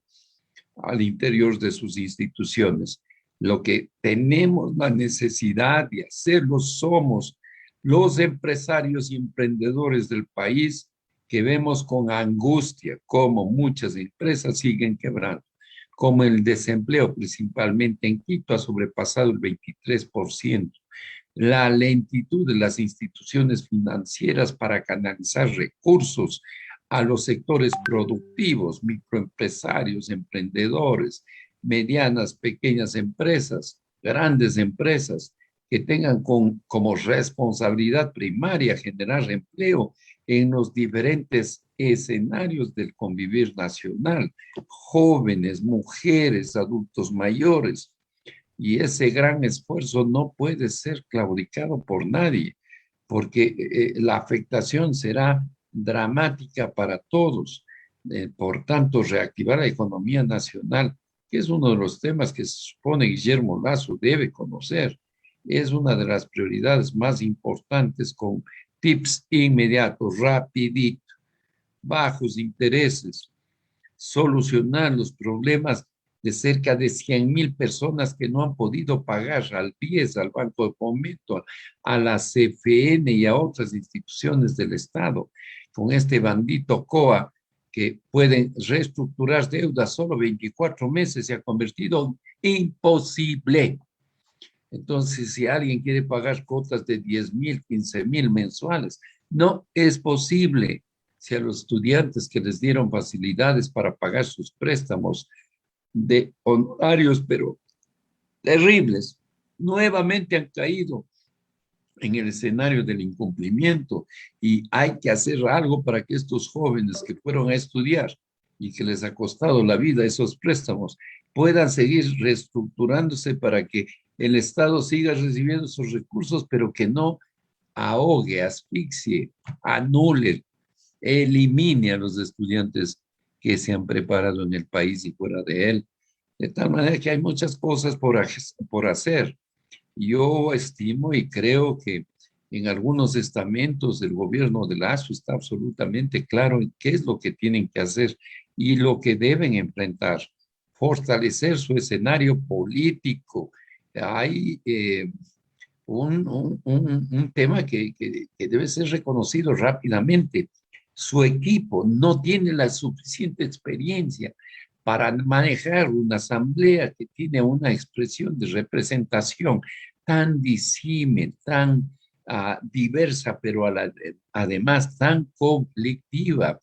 Speaker 3: al interior de sus instituciones. Lo que tenemos la necesidad de hacerlo somos los empresarios y emprendedores del país, que vemos con angustia cómo muchas empresas siguen quebrando, como el desempleo principalmente en Quito ha sobrepasado el 23%, la lentitud de las instituciones financieras para canalizar recursos a los sectores productivos, microempresarios, emprendedores, medianas, pequeñas empresas, grandes empresas, que tengan como responsabilidad primaria generar empleo en los diferentes escenarios del convivir nacional, jóvenes, mujeres, adultos mayores. Y ese gran esfuerzo no puede ser claudicado por nadie, porque la afectación será dramática para todos. Por tanto, reactivar la economía nacional, que es uno de los temas que se supone Guillermo Lasso debe conocer, es una de las prioridades más importantes, con tips inmediatos, rapidito, bajos intereses, solucionar los problemas de cerca de 100,000 personas que no han podido pagar al BIES, al Banco de Fomento, a la CFN y a otras instituciones del Estado, con este bandito COA, que pueden reestructurar deudas solo 24 meses, se ha convertido en imposible. Entonces, si alguien quiere pagar cuotas de 10,000, 15,000 mensuales, no es posible. Si a los estudiantes que les dieron facilidades para pagar sus préstamos de honorarios, pero terribles, nuevamente han caído en el escenario del incumplimiento, y hay que hacer algo para que estos jóvenes que fueron a estudiar y que les ha costado la vida esos préstamos puedan seguir reestructurándose para que el Estado siga recibiendo esos recursos, pero que no ahogue, asfixie, anule, elimine a los estudiantes que se han preparado en el país y fuera de él. De tal manera que hay muchas cosas por hacer. Yo estimo y creo que en algunos estamentos del gobierno de Lasso está absolutamente claro qué es lo que tienen que hacer y lo que deben enfrentar. Fortalecer su escenario político. Hay un tema que debe ser reconocido rápidamente. Su equipo no tiene la suficiente experiencia para manejar una asamblea que tiene una expresión de representación tan disímil, tan diversa, pero además tan conflictiva,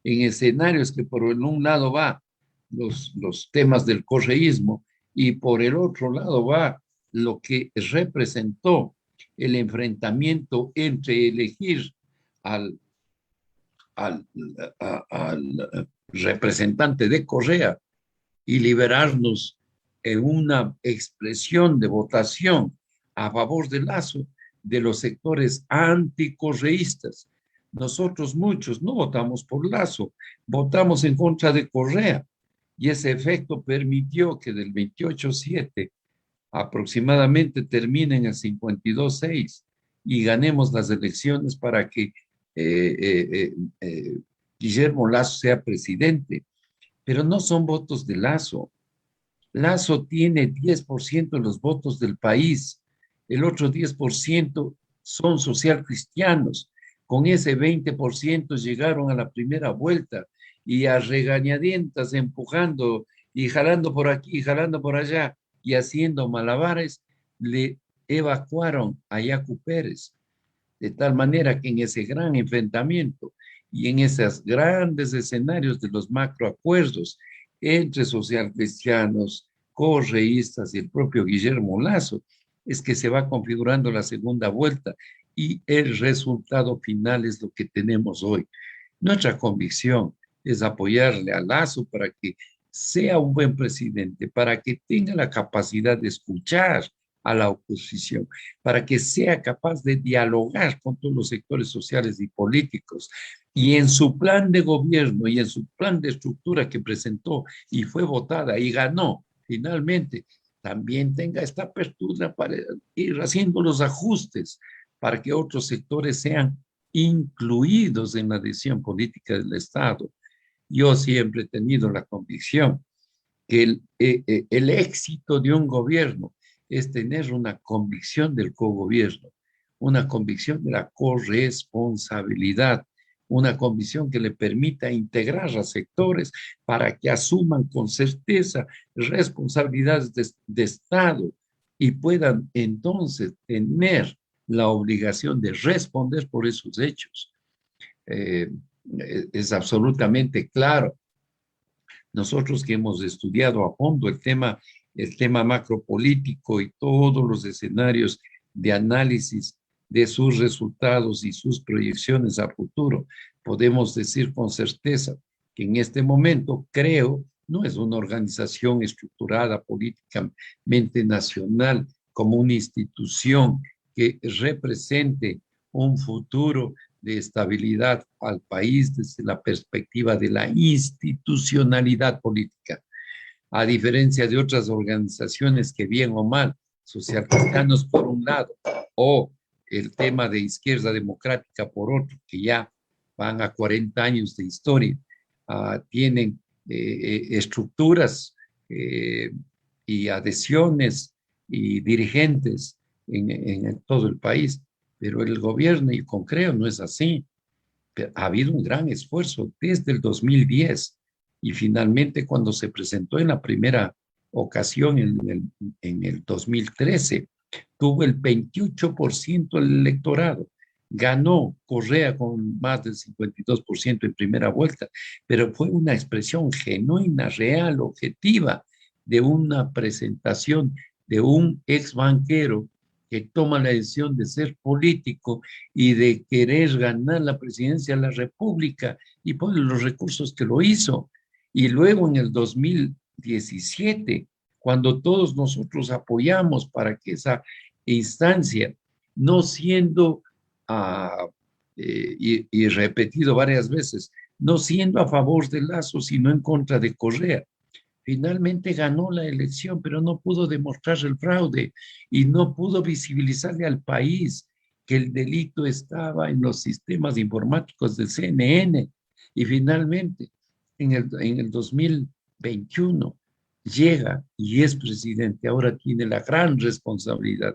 Speaker 3: en escenarios que por un lado va los temas del correísmo y por el otro lado va lo que representó el enfrentamiento entre elegir al representante de Correa y liberarnos en una expresión de votación a favor de Lasso de los sectores anticorreístas. Nosotros muchos no votamos por Lasso, votamos en contra de Correa, y ese efecto permitió que del 28-7 aproximadamente terminen el 52-6 y ganemos las elecciones para que Guillermo Lasso sea presidente. Pero no son votos de Lasso. Lasso tiene 10% de los votos del país, el otro 10% son social cristianos. Con ese 20% llegaron a la primera vuelta y a regañadientas, empujando y jalando por aquí y jalando por allá y haciendo malabares, le evacuaron a Yacu Pérez. De tal manera que en ese gran enfrentamiento y en esos grandes escenarios de los macroacuerdos entre socialcristianos, correístas y el propio Guillermo Lasso, es que se va configurando la segunda vuelta y el resultado final es lo que tenemos hoy. Nuestra convicción es apoyarle a Lasso para que sea un buen presidente, para que tenga la capacidad de escuchar a la oposición, para que sea capaz de dialogar con todos los sectores sociales y políticos, y en su plan de gobierno y en su plan de estructura que presentó y fue votada y ganó finalmente, también tenga esta apertura para ir haciendo los ajustes para que otros sectores sean incluidos en la decisión política del Estado. Yo siempre he tenido la convicción que el éxito de un gobierno es tener una convicción del cogobierno, una convicción de la corresponsabilidad, una convicción que le permita integrar a sectores para que asuman con certeza responsabilidades de Estado y puedan entonces tener la obligación de responder por esos hechos. es absolutamente claro. Nosotros que hemos estudiado a fondo el tema macropolítico y todos los escenarios de análisis de sus resultados y sus proyecciones a futuro, podemos decir con certeza que en este momento, creo, no es una organización estructurada políticamente nacional como una institución que represente un futuro de estabilidad al país desde la perspectiva de la institucionalidad política. A diferencia de otras organizaciones que bien o mal, socialcristianos por un lado, o el tema de izquierda democrática por otro, que ya van a 40 años de historia, tienen estructuras y adhesiones y dirigentes en todo el país, pero el gobierno y Concreo no es así. Ha habido un gran esfuerzo desde el 2010 y finalmente cuando se presentó en la primera ocasión en el 2013, tuvo el 28% del electorado. Ganó Correa con más del 52% en primera vuelta, pero fue una expresión genuina, real, objetiva de una presentación de un ex banquero que toma la decisión de ser político y de querer ganar la presidencia de la República y pone los recursos que lo hizo. Y luego en el 2017, cuando todos nosotros apoyamos para que esa instancia, no siendo, y repetido varias veces, no siendo a favor de Lazo, sino en contra de Correa, finalmente ganó la elección, pero no pudo demostrar el fraude y no pudo visibilizarle al país que el delito estaba en los sistemas informáticos del CNN. Y finalmente, en el 2021, llega y es presidente. Ahora tiene la gran responsabilidad.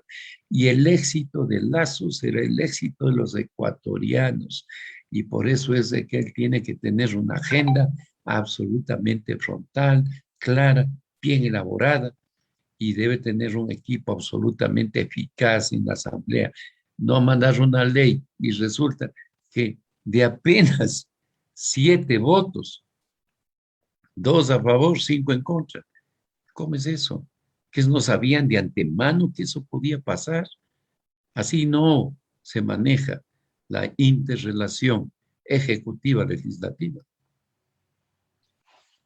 Speaker 3: Y el éxito de Lazo será el éxito de los ecuatorianos. Y por eso es de que él tiene que tener una agenda absolutamente frontal, clara, bien elaborada, y debe tener un equipo absolutamente eficaz en la Asamblea. No mandar una ley y resulta que de apenas 7 votos, 2 a favor, 5 en contra. ¿Cómo es eso? ¿Que no sabían de antemano que eso podía pasar? Así no se maneja la interrelación ejecutiva-legislativa.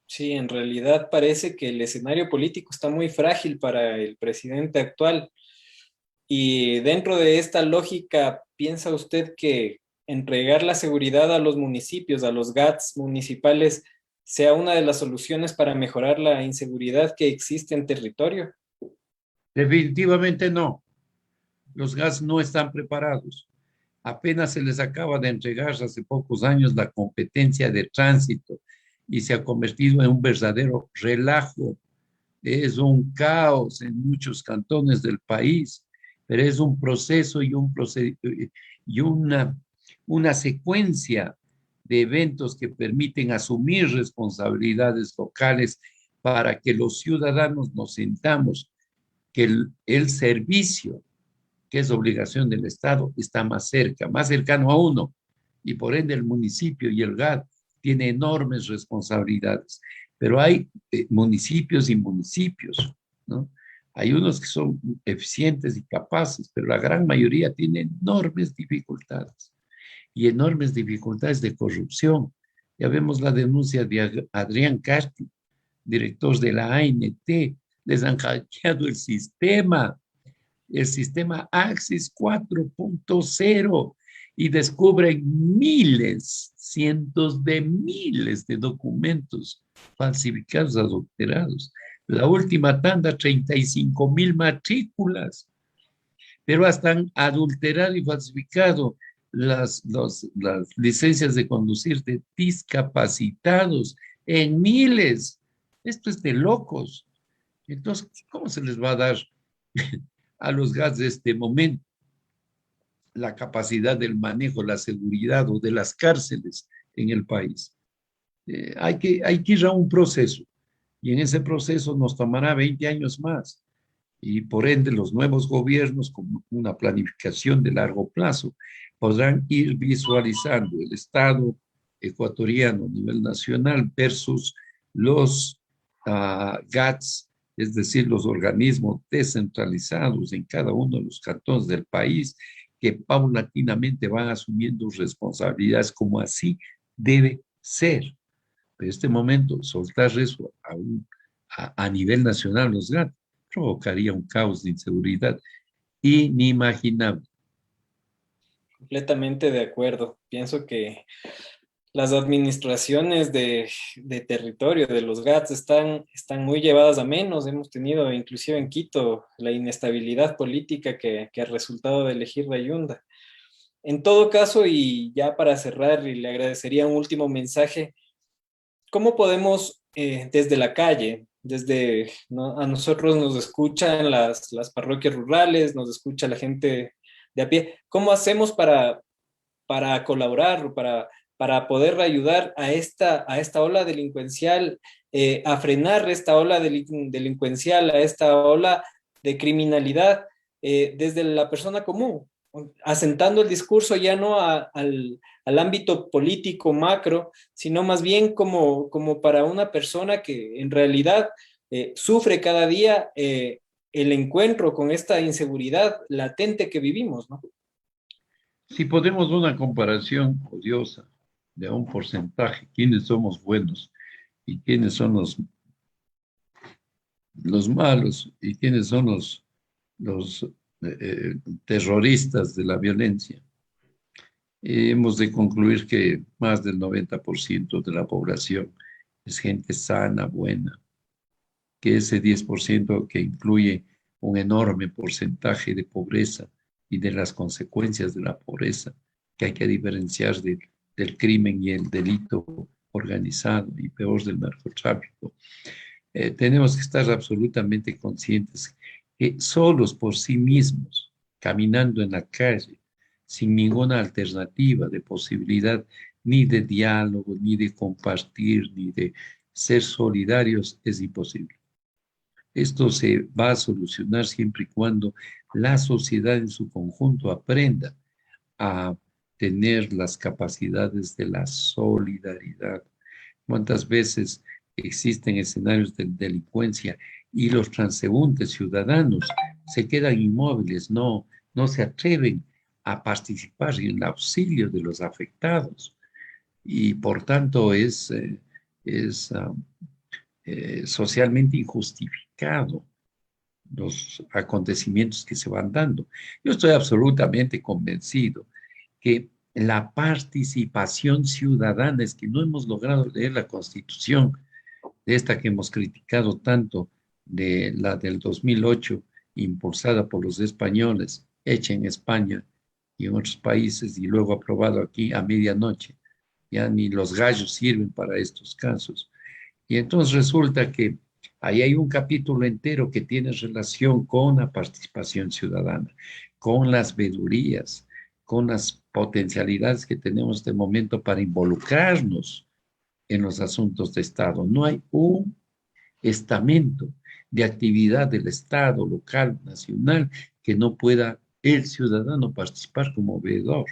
Speaker 4: Sí, en realidad parece que el escenario político está muy frágil para el presidente actual. Y dentro de esta lógica, ¿piensa usted que entregar la seguridad a los municipios, a los GATS municipales, sea una de las soluciones para mejorar la inseguridad que existe en territorio?
Speaker 3: Definitivamente no. Los GATS no están preparados. Apenas se les acaba de entregar hace pocos años la competencia de tránsito y se ha convertido en un verdadero relajo. Es un caos en muchos cantones del país, pero es un proceso y una secuencia de eventos que permiten asumir responsabilidades locales para que los ciudadanos nos sintamos que el servicio, que es obligación del Estado, está más cerca, más cercano a uno, y por ende el municipio y el GAT tiene enormes responsabilidades, pero hay municipios y municipios, ¿no? Hay unos que son eficientes y capaces, pero la gran mayoría tiene enormes dificultades y enormes dificultades de corrupción. Ya vemos la denuncia de Adrián Castro, director de la ANT, les han hackeado el sistema Axis 4.0, y descubren miles, cientos de miles de documentos falsificados, adulterados. La última tanda, 35,000 matrículas, pero hasta han adulterado y falsificado las licencias de conducir de discapacitados en miles. Esto es de locos. Entonces, ¿cómo se les va a dar a los GATS de este momento la capacidad del manejo, la seguridad o de las cárceles en el país? Hay que ir a un proceso, y en ese proceso nos tomará 20 años más, y por ende los nuevos gobiernos con una planificación de largo plazo podrán ir visualizando el estado ecuatoriano a nivel nacional versus los GATS, es decir, los organismos descentralizados en cada uno de los cantones del país, que paulatinamente van asumiendo responsabilidades como así debe ser. En este momento, soltar eso a nivel nacional, los GATS, provocaría un caos de inseguridad inimaginable.
Speaker 4: Completamente de acuerdo. Pienso que las administraciones de territorio de los GATS están muy llevadas a menos. Hemos tenido inclusive en Quito la inestabilidad política que ha resultado de elegir la Yunda. En todo caso, y ya para cerrar, y le agradecería un último mensaje, ¿cómo podemos desde la calle, ¿no? A nosotros nos escuchan las parroquias rurales, nos escucha la gente de a pie, ¿cómo hacemos para colaborar, para poder ayudar a esta ola delincuencial, a frenar esta ola delincuencial, a esta ola de criminalidad desde la persona común, asentando el discurso ya no al ámbito político macro, sino más bien como para una persona que en realidad sufre cada día el encuentro con esta inseguridad latente que vivimos, ¿no?
Speaker 3: Si podemos una comparación odiosa de un porcentaje, quiénes somos buenos y quiénes son los malos y quiénes son los terroristas de la violencia, hemos de concluir que más del 90% de la población es gente sana, buena, que ese 10% que incluye un enorme porcentaje de pobreza y de las consecuencias de la pobreza, que hay que diferenciar del crimen y el delito organizado y peor del narcotráfico. Tenemos que estar absolutamente conscientes que solos por sí mismos, caminando en la calle, sin ninguna alternativa de posibilidad ni de diálogo, ni de compartir, ni de ser solidarios, es imposible. Esto se va a solucionar siempre y cuando la sociedad en su conjunto aprenda a tener las capacidades de la solidaridad. ¿Cuántas veces existen escenarios de delincuencia y los transeúntes ciudadanos se quedan inmóviles, no se atreven a participar en el auxilio de los afectados? Y por tanto es socialmente injustificado los acontecimientos que se van dando. Yo estoy absolutamente convencido que la participación ciudadana, es que no hemos logrado leer la Constitución, de esta que hemos criticado tanto, de la del 2008, impulsada por los españoles, hecha en España y en otros países, y luego aprobado aquí a medianoche. Ya ni los gallos sirven para estos casos. Y entonces resulta que ahí hay un capítulo entero que tiene relación con la participación ciudadana, con las vedurías, con las potencialidades que tenemos en este momento para involucrarnos en los asuntos de Estado. No hay un estamento de actividad del Estado local, nacional, que no pueda el ciudadano participar como veedor,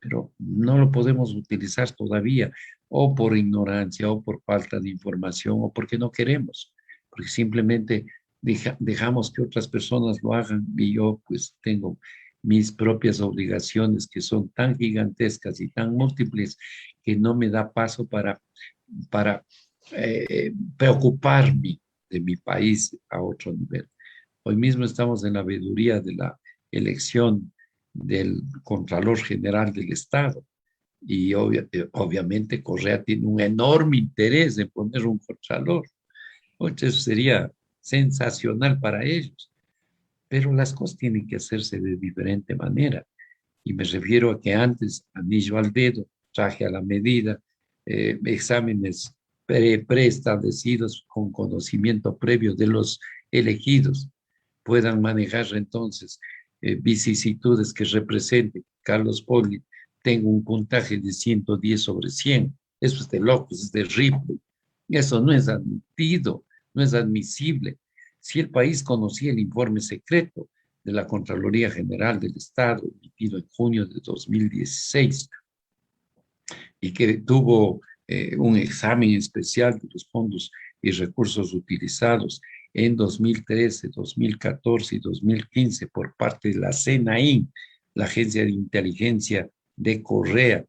Speaker 3: pero no lo podemos utilizar todavía, o por ignorancia, o por falta de información, o porque no queremos, porque simplemente dejamos que otras personas lo hagan y yo pues tengo mis propias obligaciones que son tan gigantescas y tan múltiples que no me da paso para preocuparme de mi país a otro nivel. Hoy mismo estamos en la veeduría de la elección del Contralor General del Estado y obviamente Correa tiene un enorme interés en poner un Contralor. Oye, eso sería sensacional para ellos, pero las cosas tienen que hacerse de diferente manera. Y me refiero a que antes, anillo al dedo, traje a la medida, exámenes preestablecidos con conocimiento previo de los elegidos, puedan manejar entonces vicisitudes que representen. Carlos Poli tengo un puntaje de 110 sobre 100. Eso es de locos, es de Ripley. Eso no es admitido, no es admisible. Si el país conocía el informe secreto de la Contraloría General del Estado, emitido en junio de 2016, y que tuvo un examen especial de los fondos y recursos utilizados en 2013, 2014 y 2015 por parte de la CNAIN, la Agencia de Inteligencia de Correa,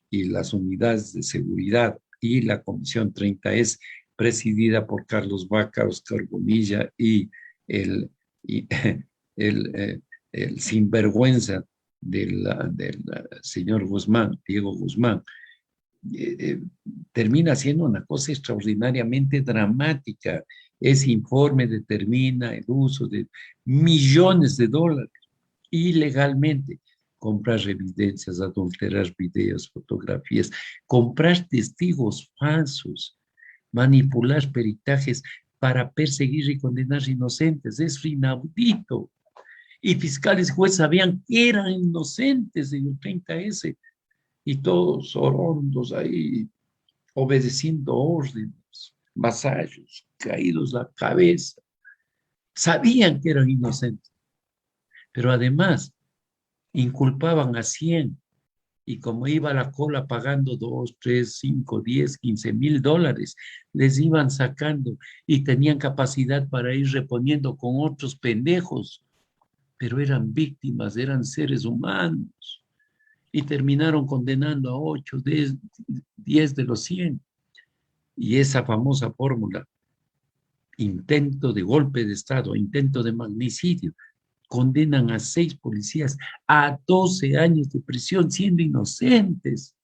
Speaker 3: y las unidades de seguridad, y la Comisión 30S, presidida por Carlos Vaca, Oscar Bonilla y y el sinvergüenza del señor Guzmán, Diego Guzmán, termina siendo una cosa extraordinariamente dramática. Ese informe determina el uso de millones de dólares ilegalmente, comprar evidencias, adulterar videos, fotografías, comprar testigos falsos, manipular peritajes para perseguir y condenar inocentes. Es inaudito. Y fiscales y jueces sabían que eran inocentes en el 30S, y todos orondos ahí, obedeciendo órdenes, vasallos, caídos la cabeza. Sabían que eran inocentes, pero además inculpaban a 100, y como iba la cola pagando 2, 3, 5, 10, 15 mil dólares, les iban sacando y tenían capacidad para ir reponiendo con otros pendejos, pero eran víctimas, eran seres humanos, y terminaron condenando a 8, 10 de los 100. Y esa famosa fórmula, intento de golpe de Estado, intento de magnicidio, condenan a 6 policías a 12 años de prisión siendo inocentes.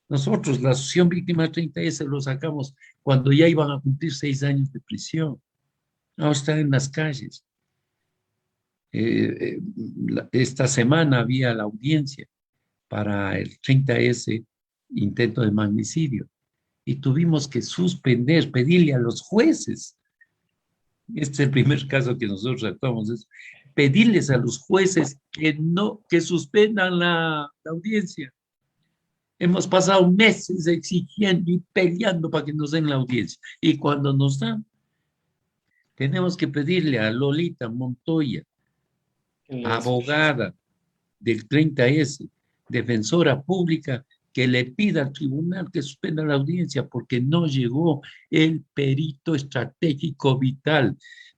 Speaker 3: Nosotros, la Asociación Víctima 30S, lo sacamos cuando ya iban a cumplir 6 años de prisión. Ahora están en las calles. Esta semana había la audiencia para el 30S, intento de magnicidio, y tuvimos que suspender, pedirle a los jueces, este es el primer caso que nosotros actuamos, es pedirles a los jueces que suspendan la audiencia. Hemos pasado meses exigiendo y peleando para que nos den la audiencia, y cuando nos dan, tenemos que pedirle a Lolita Montoya, abogada del 30S, defensora pública, que le pida al tribunal que suspenda la audiencia porque no llegó el perito estratégico vital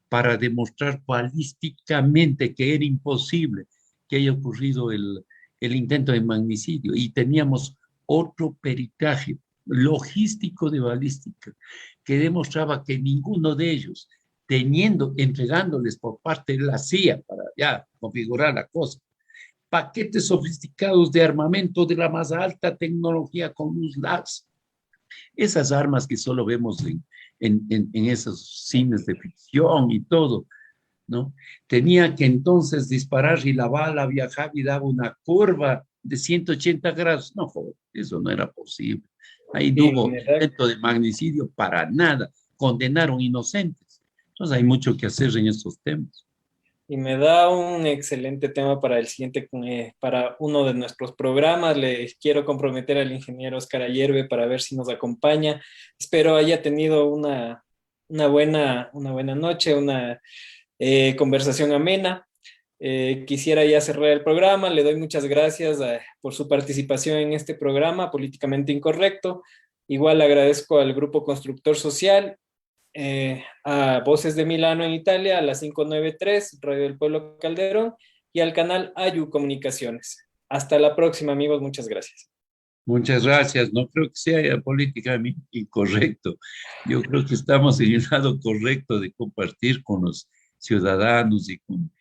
Speaker 3: para demostrar balísticamente que era imposible que haya ocurrido el intento de magnicidio, y teníamos otro peritaje logístico de balística que demostraba que ninguno de ellos, entregándoles por parte de la CIA para ya configurar la cosa, paquetes sofisticados de armamento de la más alta tecnología con luz láser. Esas armas que solo vemos en esos cines de ficción y todo, ¿no? Tenía que entonces disparar y la bala viajaba y daba una curva de 180 grados. No, joder, eso no era posible. Ahí no hubo intento de magnicidio para nada. Condenaron inocentes. Entonces hay mucho que hacer en estos temas.
Speaker 4: Y me da un excelente tema para el siguiente, para uno de nuestros programas. Le quiero comprometer al ingeniero Oscar Ayerbe para ver si nos acompaña. Espero haya tenido una buena noche, una conversación amena. Quisiera ya cerrar el programa. Le doy muchas gracias por su participación en este programa Políticamente Incorrecto. Igual agradezco al Grupo Constructor Social, a Voces de Milano en Italia, a la 593, Radio del Pueblo Calderón, y al canal Ayu Comunicaciones. Hasta la próxima, amigos. Muchas gracias.
Speaker 3: Muchas gracias. No creo que sea políticamente incorrecto. Yo creo que estamos en el lado correcto de compartir con los ciudadanos y con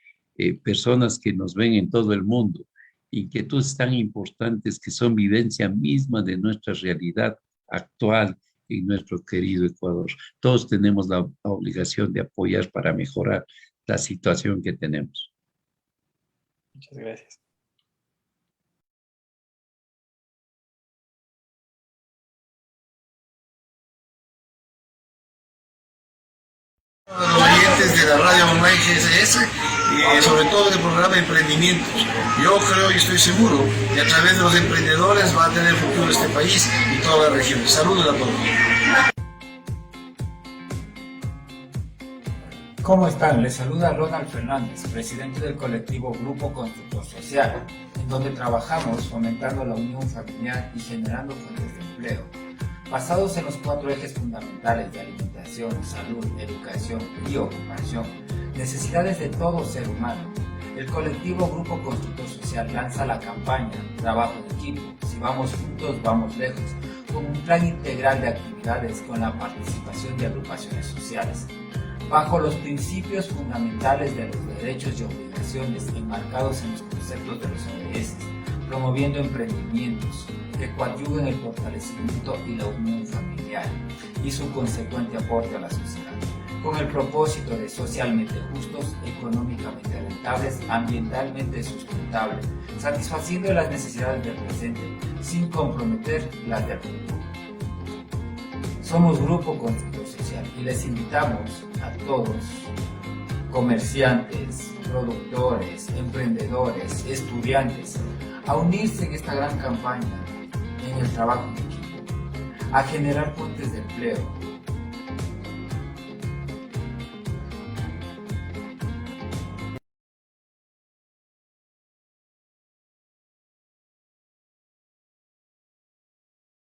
Speaker 3: personas que nos ven en todo el mundo, inquietudes tan importantes que son vivencia misma de nuestra realidad actual en nuestro querido Ecuador. Todos tenemos la obligación de apoyar para mejorar la situación que tenemos.
Speaker 4: Muchas gracias.
Speaker 5: A los oyentes de la radio online GSS y sobre todo del programa de emprendimientos. Yo creo y estoy seguro que a través de los emprendedores va a tener futuro este país y toda la región. Saludos a todos.
Speaker 6: ¿Cómo están? Les saluda Ronald Fernández, presidente del colectivo Grupo Constructor Social, en donde trabajamos fomentando la unión familiar y generando fuentes de empleo, basados en los 4 ejes fundamentales de alimentación, salud, educación y ocupación, necesidades de todo ser humano. El colectivo Grupo Constructor Social lanza la campaña Trabajo de Equipo, si vamos juntos, vamos lejos, con un plan integral de actividades con la participación de agrupaciones sociales, bajo los principios fundamentales de los derechos y obligaciones enmarcados en los conceptos de los ODS, promoviendo emprendimientos que coadyuven el fortalecimiento y la unión familiar y su consecuente aporte a la sociedad, con el propósito de socialmente justos, económicamente rentables, ambientalmente sustentables, satisfaciendo las necesidades del presente sin comprometer las del futuro. Somos Grupo Constructor Social y les invitamos a todos, comerciantes, productores, emprendedores, estudiantes, a unirse en esta gran campaña en el trabajo en equipo, a generar fuentes de empleo,